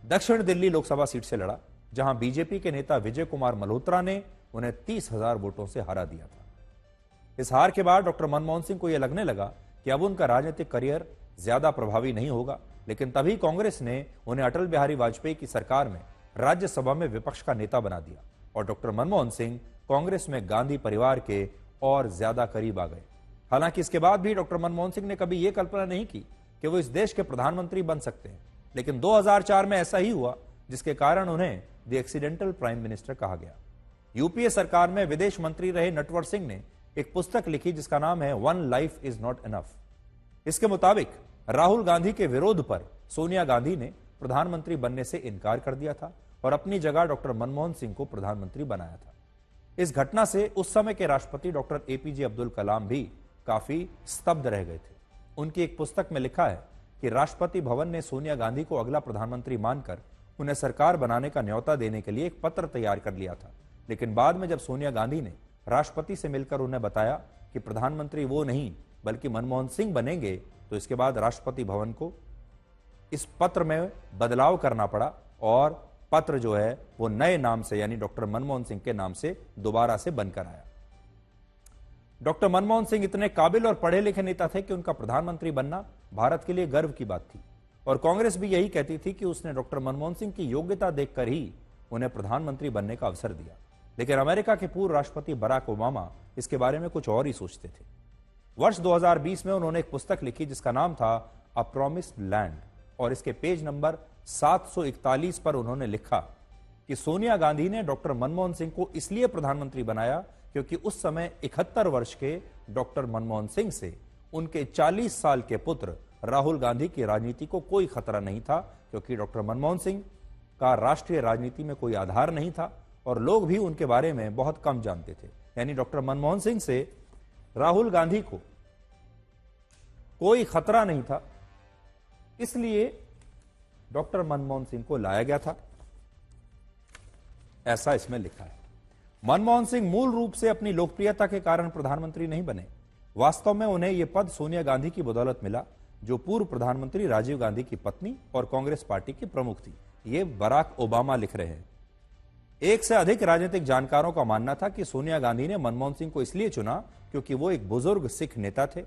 दक्षिण दिल्ली लोकसभा सीट से लड़ा, जहां बीजेपी के नेता विजय कुमार मल्होत्रा ने उन्हें 30,000 वोटों से हरा दिया था। इस हार के बाद डॉक्टर मनमोहन सिंह को यह लगने लगा कि अब उनका राजनीतिक करियर ज्यादा प्रभावी नहीं होगा, लेकिन तभी कांग्रेस ने उन्हें अटल बिहारी वाजपेयी की सरकार में राज्यसभा में विपक्ष का नेता बना दिया और डॉक्टर मनमोहन सिंह कांग्रेस में गांधी परिवार के और ज्यादा करीब आ गए। हालांकि इसके बाद भी डॉक्टर मनमोहन सिंह ने कभी यह कल्पना नहीं की कि वो इस देश के प्रधानमंत्री बन सकते हैं, लेकिन 2004 में ऐसा ही हुआ, जिसके कारण उन्हें द एक्सीडेंटल प्राइम मिनिस्टर कहा गया। यूपीए सरकार में विदेश मंत्री रहे नटवर सिंह ने एक पुस्तक लिखी जिसका नाम है one life is not enough. इसके मुताबिक राहुल गांधी के विरोध पर सोनिया गांधी ने प्रधानमंत्री बनने से इनकार कर दिया था और अपनी जगह डॉक्टर मनमोहन सिंह को प्रधानमंत्री बनाया था। इस घटना से उस समय के राष्ट्रपति डॉक्टर एपीजे अब्दुल कलाम भी काफी स्तब्ध रह गए थे। उनकी एक पुस्तक में लिखा है कि राष्ट्रपति भवन ने सोनिया गांधी को अगला प्रधानमंत्री मानकर उन्हें सरकार बनाने का न्योता देने के लिए एक पत्र तैयार कर लिया था, लेकिन बाद में जब सोनिया गांधी ने राष्ट्रपति से मिलकर उन्हें बताया कि प्रधानमंत्री वो नहीं बल्कि मनमोहन सिंह बनेंगे, तो इसके बाद राष्ट्रपति भवन को इस पत्र में बदलाव करना पड़ा और पत्र जो है वो नए नाम से यानी डॉक्टर मनमोहन सिंह के नाम से दोबारा से बनकर आया। डॉक्टर मनमोहन सिंह इतने काबिल और पढ़े लिखे नेता थे कि उनका प्रधानमंत्री बनना भारत के लिए गर्व की बात थी और कांग्रेस भी यही कहती थी कि उसने डॉक्टर मनमोहन सिंह की योग्यता देखकर ही उन्हें प्रधानमंत्री बनने का अवसर दिया। लेकिन अमेरिका के पूर्व राष्ट्रपति बराक ओबामा इसके बारे में कुछ और ही सोचते थे। वर्ष 2020 में उन्होंने एक पुस्तक लिखी जिसका नाम था अ प्रॉमिस्ड लैंड और इसके पेज नंबर 741 पर उन्होंने लिखा कि सोनिया गांधी ने डॉक्टर मनमोहन सिंह को इसलिए प्रधानमंत्री बनाया क्योंकि उस समय 71 वर्ष के डॉक्टर मनमोहन सिंह से उनके 40 साल के पुत्र राहुल गांधी की राजनीति को कोई खतरा नहीं था, क्योंकि डॉक्टर मनमोहन सिंह का राष्ट्रीय राजनीति में कोई आधार नहीं था और लोग भी उनके बारे में बहुत कम जानते थे। यानी डॉक्टर मनमोहन सिंह से राहुल गांधी को कोई खतरा नहीं था, इसलिए डॉक्टर मनमोहन सिंह को लाया गया था, ऐसा इसमें लिखा है। मनमोहन सिंह मूल रूप से अपनी लोकप्रियता के कारण प्रधानमंत्री नहीं बने। वास्तव में उन्हें यह पद सोनिया गांधी की बदौलत मिला, जो पूर्व प्रधानमंत्री राजीव गांधी की पत्नी और कांग्रेस पार्टी की प्रमुख थी। ये बराक ओबामा लिख रहे हैं। एक से अधिक राजनीतिक जानकारों का मानना था कि सोनिया गांधी ने मनमोहन सिंह को इसलिए चुना क्योंकि वो एक बुजुर्ग सिख नेता थे,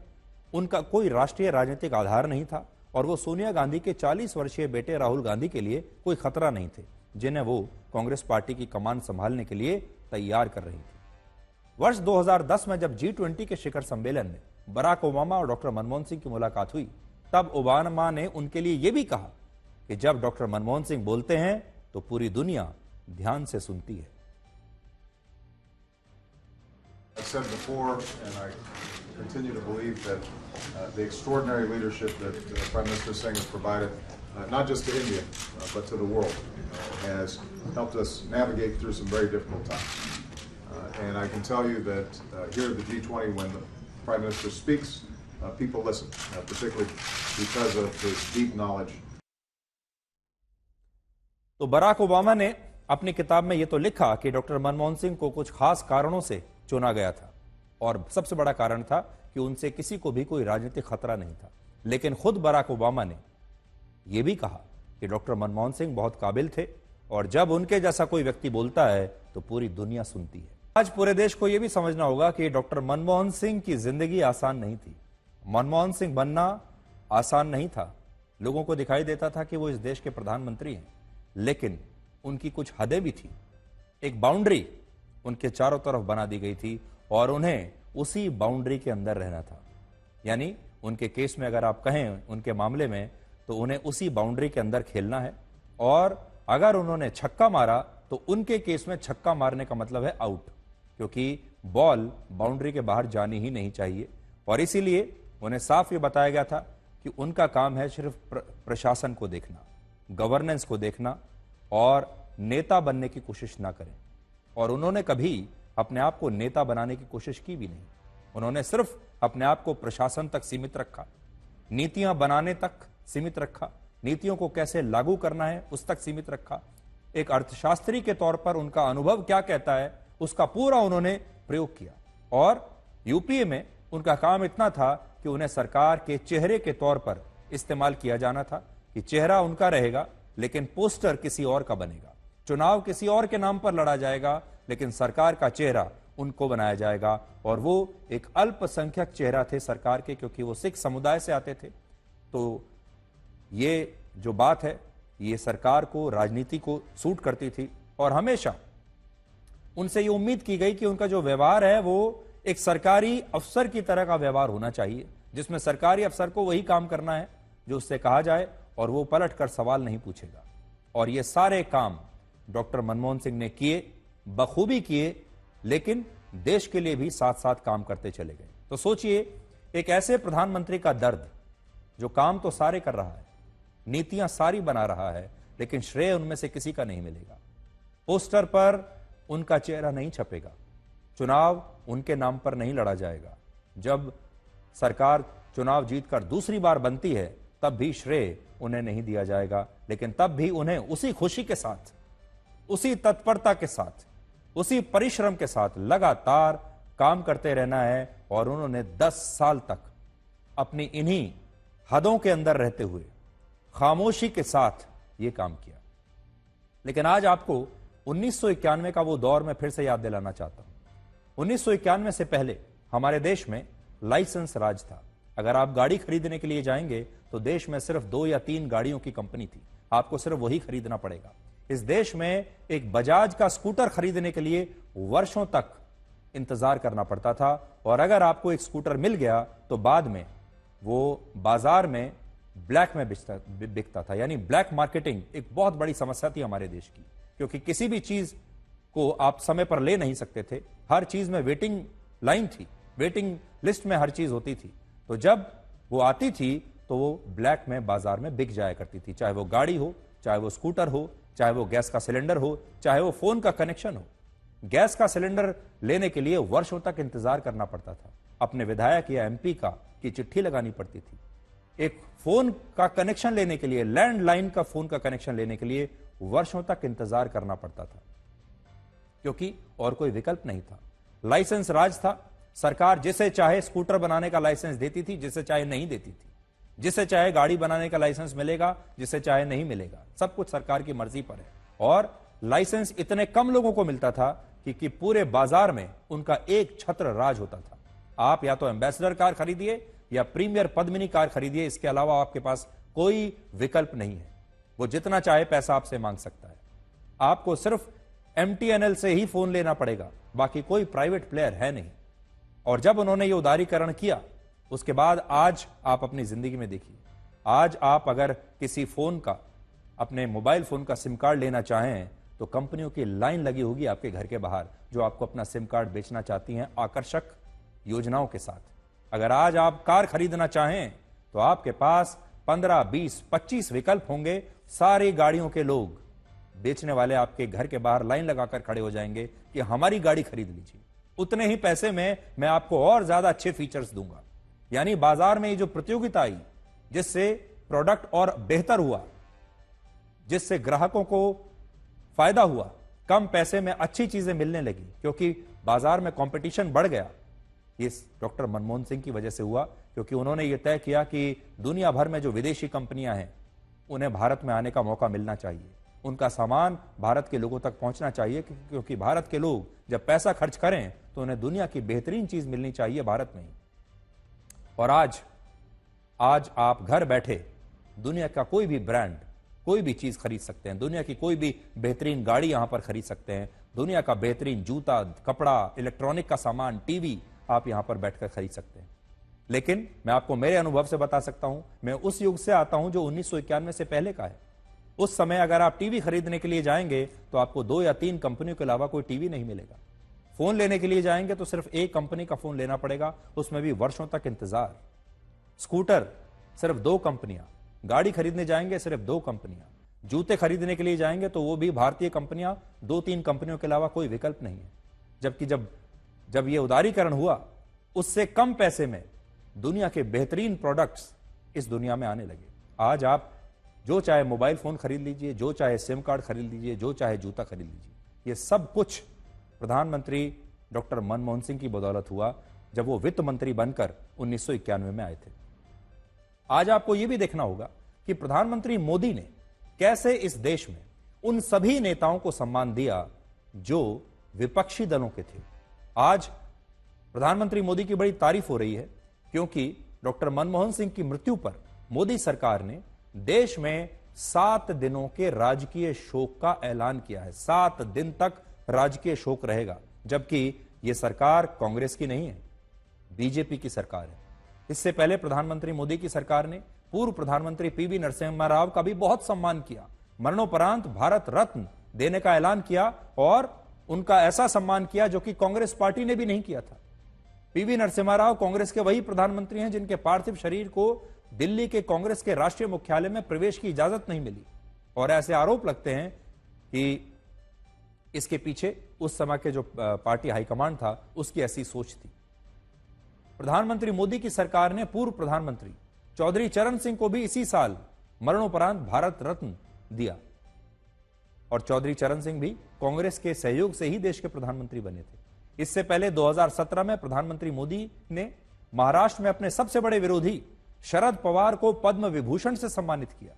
उनका कोई राष्ट्रीय राजनीतिक आधार नहीं था और वो सोनिया गांधी के 40 वर्षीय बेटे राहुल गांधी के लिए कोई खतरा नहीं थे, जिन्हें वो कांग्रेस पार्टी की कमान संभालने के लिए तैयार कर रही थी। वर्ष 2010 में जब G20 के शिखर सम्मेलन में बराक ओबामा और डॉक्टर मनमोहन सिंह की मुलाकात हुई, तब ओबामा ने उनके लिए यह भी कहा कि जब डॉक्टर मनमोहन सिंह बोलते हैं तो पूरी दुनिया ध्यान से सुनती है। I said before, and I continue to believe that the extraordinary leadership that Prime Minister Singh has provided, not just to India, but to the world, has helped us navigate through some very difficult times. And I can tell you that here at the G20, when the Prime Minister speaks, people listen, particularly because of his deep knowledge. तो Barack Obama ने अपनी किताब में यह तो लिखा कि doctor Manmohan Singh को कुछ खास कारणों से चुना गया था, और सबसे बड़ा कारण था कि उनसे किसी को भी कोई राजनीतिक खतरा नहीं था। लेकिन खुद बराक ओबामा ने यह भी कहा कि डॉक्टर मनमोहन सिंह बहुत काबिल थे, और जब उनके जैसा कोई व्यक्ति बोलता है तो पूरी दुनिया सुनती है। आज पूरे देश को यह भी समझना होगा कि डॉक्टर मनमोहन सिंह की जिंदगी आसान नहीं थी। मनमोहन सिंह बनना आसान नहीं था। लोगों को दिखाई देता था कि वो इस देश के प्रधानमंत्री हैं, लेकिन उनकी कुछ हदें भी थी। एक बाउंड्री उनके चारों तरफ बना दी गई थी और उन्हें उसी बाउंड्री के अंदर रहना था। यानी उनके केस में अगर आप कहें, उनके मामले में, तो उन्हें उसी बाउंड्री के अंदर खेलना है, और अगर उन्होंने छक्का मारा तो उनके केस में छक्का मारने का मतलब है आउट, क्योंकि बॉल बाउंड्री के बाहर जानी ही नहीं चाहिए। और इसीलिए उन्हें साफ ये बताया गया था कि उनका काम है सिर्फ प्रशासन को देखना, गवर्नेंस को देखना, और नेता बनने की कोशिश ना करें। और उन्होंने कभी अपने आप को नेता बनाने की कोशिश की भी नहीं। उन्होंने सिर्फ अपने आप को प्रशासन तक सीमित रखा, नीतियां बनाने तक सीमित रखा, नीतियों को कैसे लागू करना है उस तक सीमित रखा। एक अर्थशास्त्री के तौर पर उनका अनुभव क्या कहता है उसका पूरा उन्होंने प्रयोग किया। और यूपीए में उनका काम इतना था कि उन्हें सरकार के चेहरे के तौर पर इस्तेमाल किया जाना था, कि चेहरा उनका रहेगा लेकिन पोस्टर किसी और का बनेगा, चुनाव किसी और के नाम पर लड़ा जाएगा लेकिन सरकार का चेहरा उनको बनाया जाएगा। और वो एक अल्पसंख्यक चेहरा थे सरकार के, क्योंकि वो सिख समुदाय से आते थे। तो ये जो बात है ये सरकार को, राजनीति को सूट करती थी, और हमेशा उनसे ये उम्मीद की गई कि उनका जो व्यवहार है वो एक सरकारी अफसर की तरह का व्यवहार होना चाहिए, जिसमें सरकारी अफसर को वही काम करना है जो उससे कहा जाए, और वो पलटकर सवाल नहीं पूछेगा। और ये सारे काम डॉक्टर मनमोहन सिंह ने किए, बखूबी किए, लेकिन देश के लिए भी साथ साथ काम करते चले गए। तो सोचिए, एक ऐसे प्रधानमंत्री का दर्द जो काम तो सारे कर रहा है, नीतियां सारी बना रहा है, लेकिन श्रेय उनमें से किसी का नहीं मिलेगा। पोस्टर पर उनका चेहरा नहीं छपेगा, चुनाव उनके नाम पर नहीं लड़ा जाएगा। जब सरकार चुनाव जीतकर दूसरी बार बनती है तब भी श्रेय उन्हें नहीं दिया जाएगा, लेकिन तब भी उन्हें उसी खुशी के साथ, उसी तत्परता के साथ, उसी परिश्रम के साथ लगातार काम करते रहना है। और उन्होंने 10 साल तक अपनी इन्हीं हदों के अंदर रहते हुए खामोशी के साथ यह काम किया। लेकिन आज आपको 1991 का वो दौर मैं फिर से याद दिलाना चाहता हूं। 1991 से पहले हमारे देश में लाइसेंस राज था। अगर आप गाड़ी खरीदने के लिए जाएंगे तो देश में सिर्फ 2 या 3 गाड़ियों की कंपनी थी, आपको सिर्फ वही खरीदना पड़ेगा। इस देश में एक बजाज का स्कूटर खरीदने के लिए वर्षों तक इंतजार करना पड़ता था, और अगर आपको एक स्कूटर मिल गया तो बाद में वो बाजार में ब्लैक में बिकता था। यानी ब्लैक मार्केटिंग एक बहुत बड़ी समस्या थी हमारे देश की, क्योंकि किसी भी चीज को आप समय पर ले नहीं सकते थे। हर चीज में वेटिंग लाइन थी, वेटिंग लिस्ट में हर चीज होती थी। तो जब वो आती थी तो वो ब्लैक में बाजार में बिक जाया करती थी, चाहे वो गाड़ी हो, चाहे वो स्कूटर हो, चाहे वो गैस का सिलेंडर हो, चाहे वो फोन का कनेक्शन हो। गैस का सिलेंडर लेने के लिए वर्षों तक इंतजार करना पड़ता था, अपने विधायक या एमपी की चिट्ठी लगानी पड़ती थी। एक फोन का कनेक्शन लेने के लिए, लैंडलाइन का फोन का कनेक्शन लेने के लिए वर्षों तक इंतजार करना पड़ता था, क्योंकि और कोई विकल्प नहीं था। लाइसेंस राज था। सरकार जिसे चाहे स्कूटर बनाने का लाइसेंस देती थी, जिसे चाहे नहीं देती थी। जिसे चाहे गाड़ी बनाने का लाइसेंस मिलेगा, जिसे चाहे नहीं मिलेगा। सब कुछ सरकार की मर्जी पर है। और लाइसेंस इतने कम लोगों को मिलता था कि पूरे बाजार में उनका एक छत्र राज होता था। आप या तो एम्बेसडर कार खरीदिए या प्रीमियर पद्मिनी कार खरीदिए, इसके अलावा आपके पास कोई विकल्प नहीं है। वो जितना चाहे पैसा आपसे मांग सकता है। आपको सिर्फ MTNL से ही फोन लेना पड़ेगा, बाकी कोई प्राइवेट प्लेयर है नहीं। और जब उन्होंने ये उदारीकरण किया, उसके बाद आज आप अपनी जिंदगी में देखिए, आज आप अगर किसी फोन का, अपने मोबाइल फोन का सिम कार्ड लेना चाहें तो कंपनियों की लाइन लगी होगी आपके घर के बाहर, जो आपको अपना सिम कार्ड बेचना चाहती हैं आकर्षक योजनाओं के साथ। अगर आज आप कार खरीदना चाहें तो आपके पास 15, 20, 25 विकल्प होंगे। सारी गाड़ियों के लोग, बेचने वाले आपके घर के बाहर लाइन लगाकर खड़े हो जाएंगे कि हमारी गाड़ी खरीद लीजिए, उतने ही पैसे में मैं आपको और ज्यादा अच्छे फीचर्स दूंगा। यानी बाजार में ये जो प्रतियोगिता आई, जिससे प्रोडक्ट और बेहतर हुआ, जिससे ग्राहकों को फायदा हुआ, कम पैसे में अच्छी चीजें मिलने लगी, क्योंकि बाजार में कंपटीशन बढ़ गया। ये डॉक्टर मनमोहन सिंह की वजह से हुआ, क्योंकि उन्होंने ये तय किया कि दुनिया भर में जो विदेशी कंपनियां हैं उन्हें भारत में आने का मौका मिलना चाहिए, उनका सामान भारत के लोगों तक पहुंचना चाहिए, क्योंकि भारत के लोग जब पैसा खर्च करें तो उन्हें दुनिया की बेहतरीन चीज मिलनी चाहिए भारत में ही। और आज आप घर बैठे दुनिया का कोई भी ब्रांड, कोई भी चीज खरीद सकते हैं, दुनिया की कोई भी बेहतरीन गाड़ी यहां पर खरीद सकते हैं, दुनिया का बेहतरीन जूता, कपड़ा, इलेक्ट्रॉनिक का सामान, टीवी आप यहां पर बैठकर खरीद सकते हैं। लेकिन मैं आपको मेरे अनुभव से बता सकता हूं, मैं उस युग से आता हूं जो 1991 से पहले का है। उस समय अगर आप टीवी खरीदने के लिए जाएंगे तो आपको 2 या 3 कंपनियों के अलावा कोई टीवी नहीं मिलेगा। फोन लेने के लिए जाएंगे तो सिर्फ एक कंपनी का फोन लेना पड़ेगा, उसमें भी वर्षों तक इंतजार। स्कूटर सिर्फ 2 कंपनियां, गाड़ी खरीदने जाएंगे सिर्फ 2 कंपनियां, जूते खरीदने के लिए जाएंगे तो वो भी भारतीय कंपनियां, 2-3 कंपनियों के अलावा कोई विकल्प नहीं है। जबकि जब ये उदारीकरण हुआ, उससे कम पैसे में दुनिया के बेहतरीन प्रोडक्ट्स इस दुनिया में आने लगे। आज आप जो चाहे मोबाइल फोन खरीद लीजिए, जो चाहे सिम कार्ड खरीद लीजिए, जो चाहे जूता खरीद लीजिए। ये सब कुछ प्रधानमंत्री डॉक्टर मनमोहन सिंह की बदौलत हुआ, जब वो वित्त मंत्री बनकर 1991 में आए थे। आज आपको यह भी देखना होगा कि प्रधानमंत्री मोदी ने कैसे इस देश में उन सभी नेताओं को सम्मान दिया जो विपक्षी दलों के थे। आज प्रधानमंत्री मोदी की बड़ी तारीफ हो रही है, क्योंकि डॉक्टर मनमोहन सिंह की मृत्यु पर मोदी सरकार ने देश में 7 दिनों के राजकीय शोक का ऐलान किया है। 7 दिन तक राजकीय शोक रहेगा, जबकि यह सरकार कांग्रेस की नहीं है, बीजेपी की सरकार है। इससे पहले प्रधानमंत्री मोदी की सरकार ने पूर्व प्रधानमंत्री PV नरसिम्हा राव का भी बहुत सम्मान किया, मरणोपरांत भारत रत्न देने का ऐलान किया, और उनका ऐसा सम्मान किया जो कि कांग्रेस पार्टी ने भी नहीं किया था। PV नरसिम्हा राव कांग्रेस के वही प्रधानमंत्री हैं जिनके पार्थिव शरीर को दिल्ली के कांग्रेस के राष्ट्रीय मुख्यालय में प्रवेश की इजाजत नहीं मिली, और ऐसे आरोप लगते हैं कि इसके पीछे उस समय के जो पार्टी हाईकमांड था उसकी ऐसी सोच थी। प्रधानमंत्री मोदी की सरकार ने पूर्व प्रधानमंत्री चौधरी चरण सिंह को भी इसी साल मरणोपरांत भारत रत्न दिया, और चौधरी चरण सिंह भी कांग्रेस के सहयोग से ही देश के प्रधानमंत्री बने थे। इससे पहले 2017 में प्रधानमंत्री मोदी ने महाराष्ट्र में अपने सबसे बड़े विरोधी शरद पवार को पद्म विभूषण से सम्मानित किया।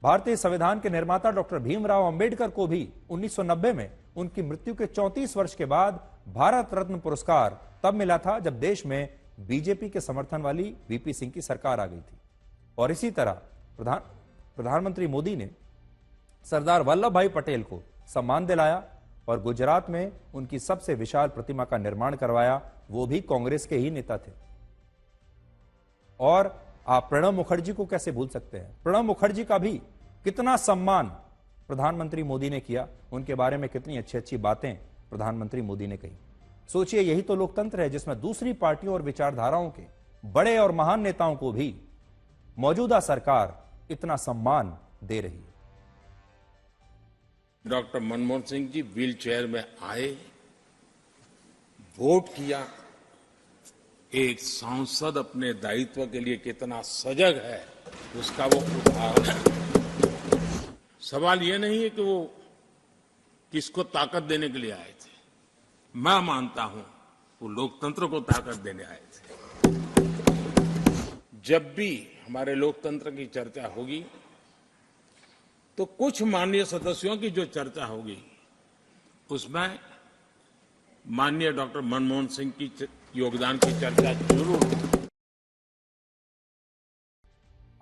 भारतीय संविधान के निर्माता डॉक्टर भीमराव अंबेडकर को भी 1990 में उनकी मृत्यु के 34 वर्ष के बाद भारत रत्न पुरस्कार तब मिला था जब देश में बीजेपी के समर्थन वाली VP सिंह की सरकार आ गई थी। और इसी तरह प्रधानमंत्री मोदी ने सरदार वल्लभ भाई पटेल को सम्मान दिलाया, और गुजरात में उनकी सबसे विशाल प्रतिमा का निर्माण करवाया, वो भी कांग्रेस के ही नेता थे। और आप प्रणब मुखर्जी को कैसे भूल सकते हैं? प्रणब मुखर्जी का भी कितना सम्मान प्रधानमंत्री मोदी ने किया, उनके बारे में कितनी अच्छी अच्छी बातें प्रधानमंत्री मोदी ने कही। सोचिए, यही तो लोकतंत्र है जिसमें दूसरी पार्टियों और विचारधाराओं के बड़े और महान नेताओं को भी मौजूदा सरकार इतना सम्मान दे रही है। Doctor Manmohan Singh ji wheel chair में आए, वोट किया। एक सांसद अपने दायित्व के लिए कितना सजग है उसका वो उदाहरण है। सवाल ये नहीं है कि वो किसको ताकत देने के लिए आए थे, मैं मानता हूं वो लोकतंत्र को ताकत देने आए थे। जब भी हमारे लोकतंत्र की चर्चा होगी तो कुछ माननीय सदस्यों की जो चर्चा होगी उसमें माननीय डॉक्टर मनमोहन सिंह की योगदान की चर्चा जरूर।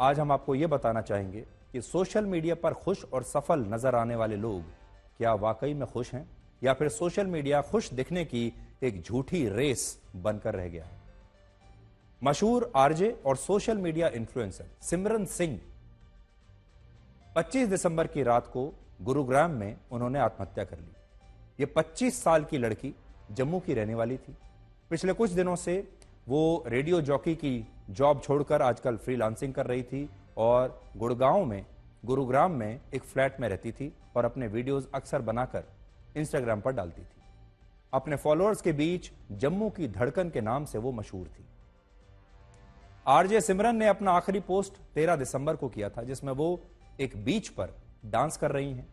आज हम आपको यह बताना चाहेंगे कि सोशल मीडिया पर खुश और सफल नजर आने वाले लोग क्या वाकई में खुश हैं या फिर सोशल मीडिया खुश दिखने की एक झूठी रेस बनकर रह गया है। मशहूर आरजे और सोशल मीडिया इन्फ्लुएंसर सिमरन सिंह 25 दिसंबर की रात को गुरुग्राम में उन्होंने आत्महत्या कर ली। ये 25 साल की लड़की जम्मू की रहने वाली थी। पिछले कुछ दिनों से वो रेडियो जॉकी की जॉब छोड़कर आजकल फ्रीलांसिंग कर रही थी और गुरुग्राम में एक फ्लैट में रहती थी और अपने वीडियोस अक्सर बनाकर इंस्टाग्राम पर डालती थी। अपने फॉलोअर्स के बीच जम्मू की धड़कन के नाम से वो मशहूर थी। आरजे सिमरन ने अपना आखिरी पोस्ट 13 दिसंबर को किया था, जिसमें वो एक बीच पर डांस कर रही हैं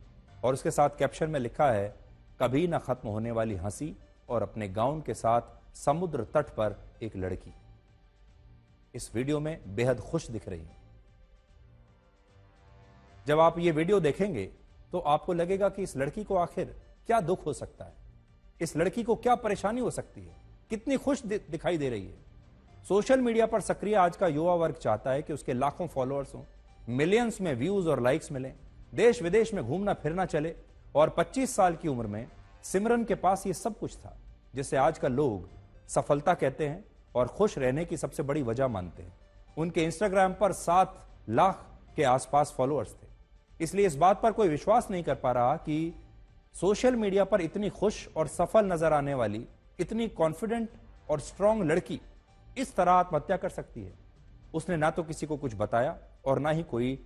और उसके साथ कैप्शन में लिखा है, कभी ना खत्म होने वाली हंसी, और अपने गाउन के साथ समुद्र तट पर एक लड़की इस वीडियो में बेहद खुश दिख रही है। जब आप ये वीडियो देखेंगे तो आपको लगेगा कि इस लड़की को आखिर क्या दुख हो सकता है, इस लड़की को क्या परेशानी हो सकती है, कितनी खुश दिखाई दे रही है। सोशल मीडिया पर सक्रिय आज का युवा वर्ग चाहता है कि उसके लाखों फॉलोअर्स हों, मिलियंस में व्यूज और लाइक्स मिलें, देश विदेश में घूमना फिरना चले, और 25 साल की उम्र में सिमरन के पास ये सब कुछ था, जिसे आजकल लोग सफलता कहते हैं और खुश रहने की सबसे बड़ी वजह मानते हैं। उनके इंस्टाग्राम पर 7 लाख के आसपास फॉलोअर्स थे। इसलिए इस बात पर कोई विश्वास नहीं कर पा रहा कि सोशल मीडिया पर इतनी खुश और सफल नजर आने वाली, इतनी कॉन्फिडेंट और स्ट्रांग लड़की इस तरह आत्महत्या कर सकती है। उसने ना तो किसी को कुछ बताया और ना ही कोई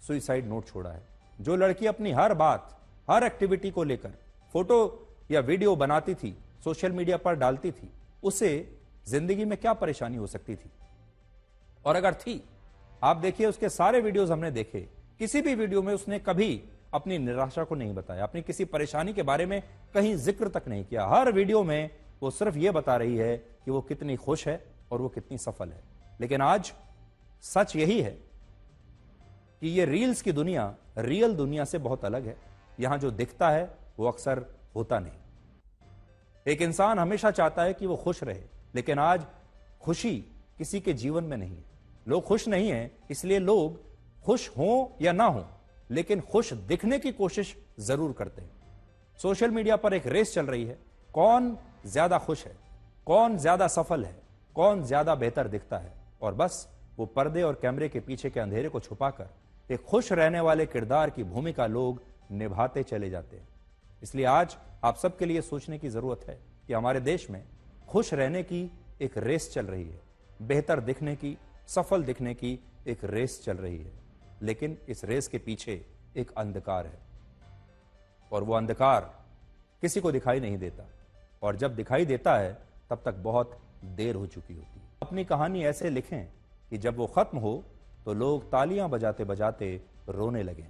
सुइसाइड नोट छोड़ा है। जो लड़की अपनी हर बात, हर एक्टिविटी को लेकर फोटो या वीडियो बनाती थी, सोशल मीडिया पर डालती थी, उसे जिंदगी में क्या परेशानी हो सकती थी? और अगर थी, आप देखिए उसके सारे वीडियोस हमने देखे, किसी भी वीडियो में उसने कभी अपनी निराशा को नहीं बताया, अपनी किसी परेशानी के बारे में कहीं जिक्र तक नहीं किया। हर वीडियो में वो सिर्फ ये बता रही है कि वो कितनी खुश है और वो कितनी सफल है। लेकिन आज सच यही है कि ये रील्स की दुनिया रियल दुनिया से बहुत अलग है। यहां जो दिखता है वो अक्सर होता नहीं। एक इंसान हमेशा चाहता है कि वो खुश रहे, लेकिन आज खुशी किसी के जीवन में नहीं है। लोग खुश नहीं हैं, इसलिए लोग खुश हों या ना हों, लेकिन खुश दिखने की कोशिश जरूर करते हैं। सोशल मीडिया पर एक रेस चल रही है, कौन ज्यादा खुश है, कौन ज्यादा सफल है, कौन ज्यादा बेहतर दिखता है, और बस वो पर्दे और कैमरे के पीछे के अंधेरे को छुपाकर एक खुश रहने वाले किरदार की भूमिका लोग निभाते चले जाते हैं। इसलिए आज आप सबके लिए सोचने की जरूरत है कि हमारे देश में खुश रहने की एक रेस चल रही है, बेहतर दिखने की, सफल दिखने की एक रेस चल रही है। लेकिन इस रेस के पीछे एक अंधकार है और वो अंधकार किसी को दिखाई नहीं देता, और जब दिखाई देता है तब तक बहुत देर हो चुकी होती है। अपनी कहानी ऐसे लिखें कि जब वो खत्म हो तो लोग तालियां बजाते बजाते रोने लगें।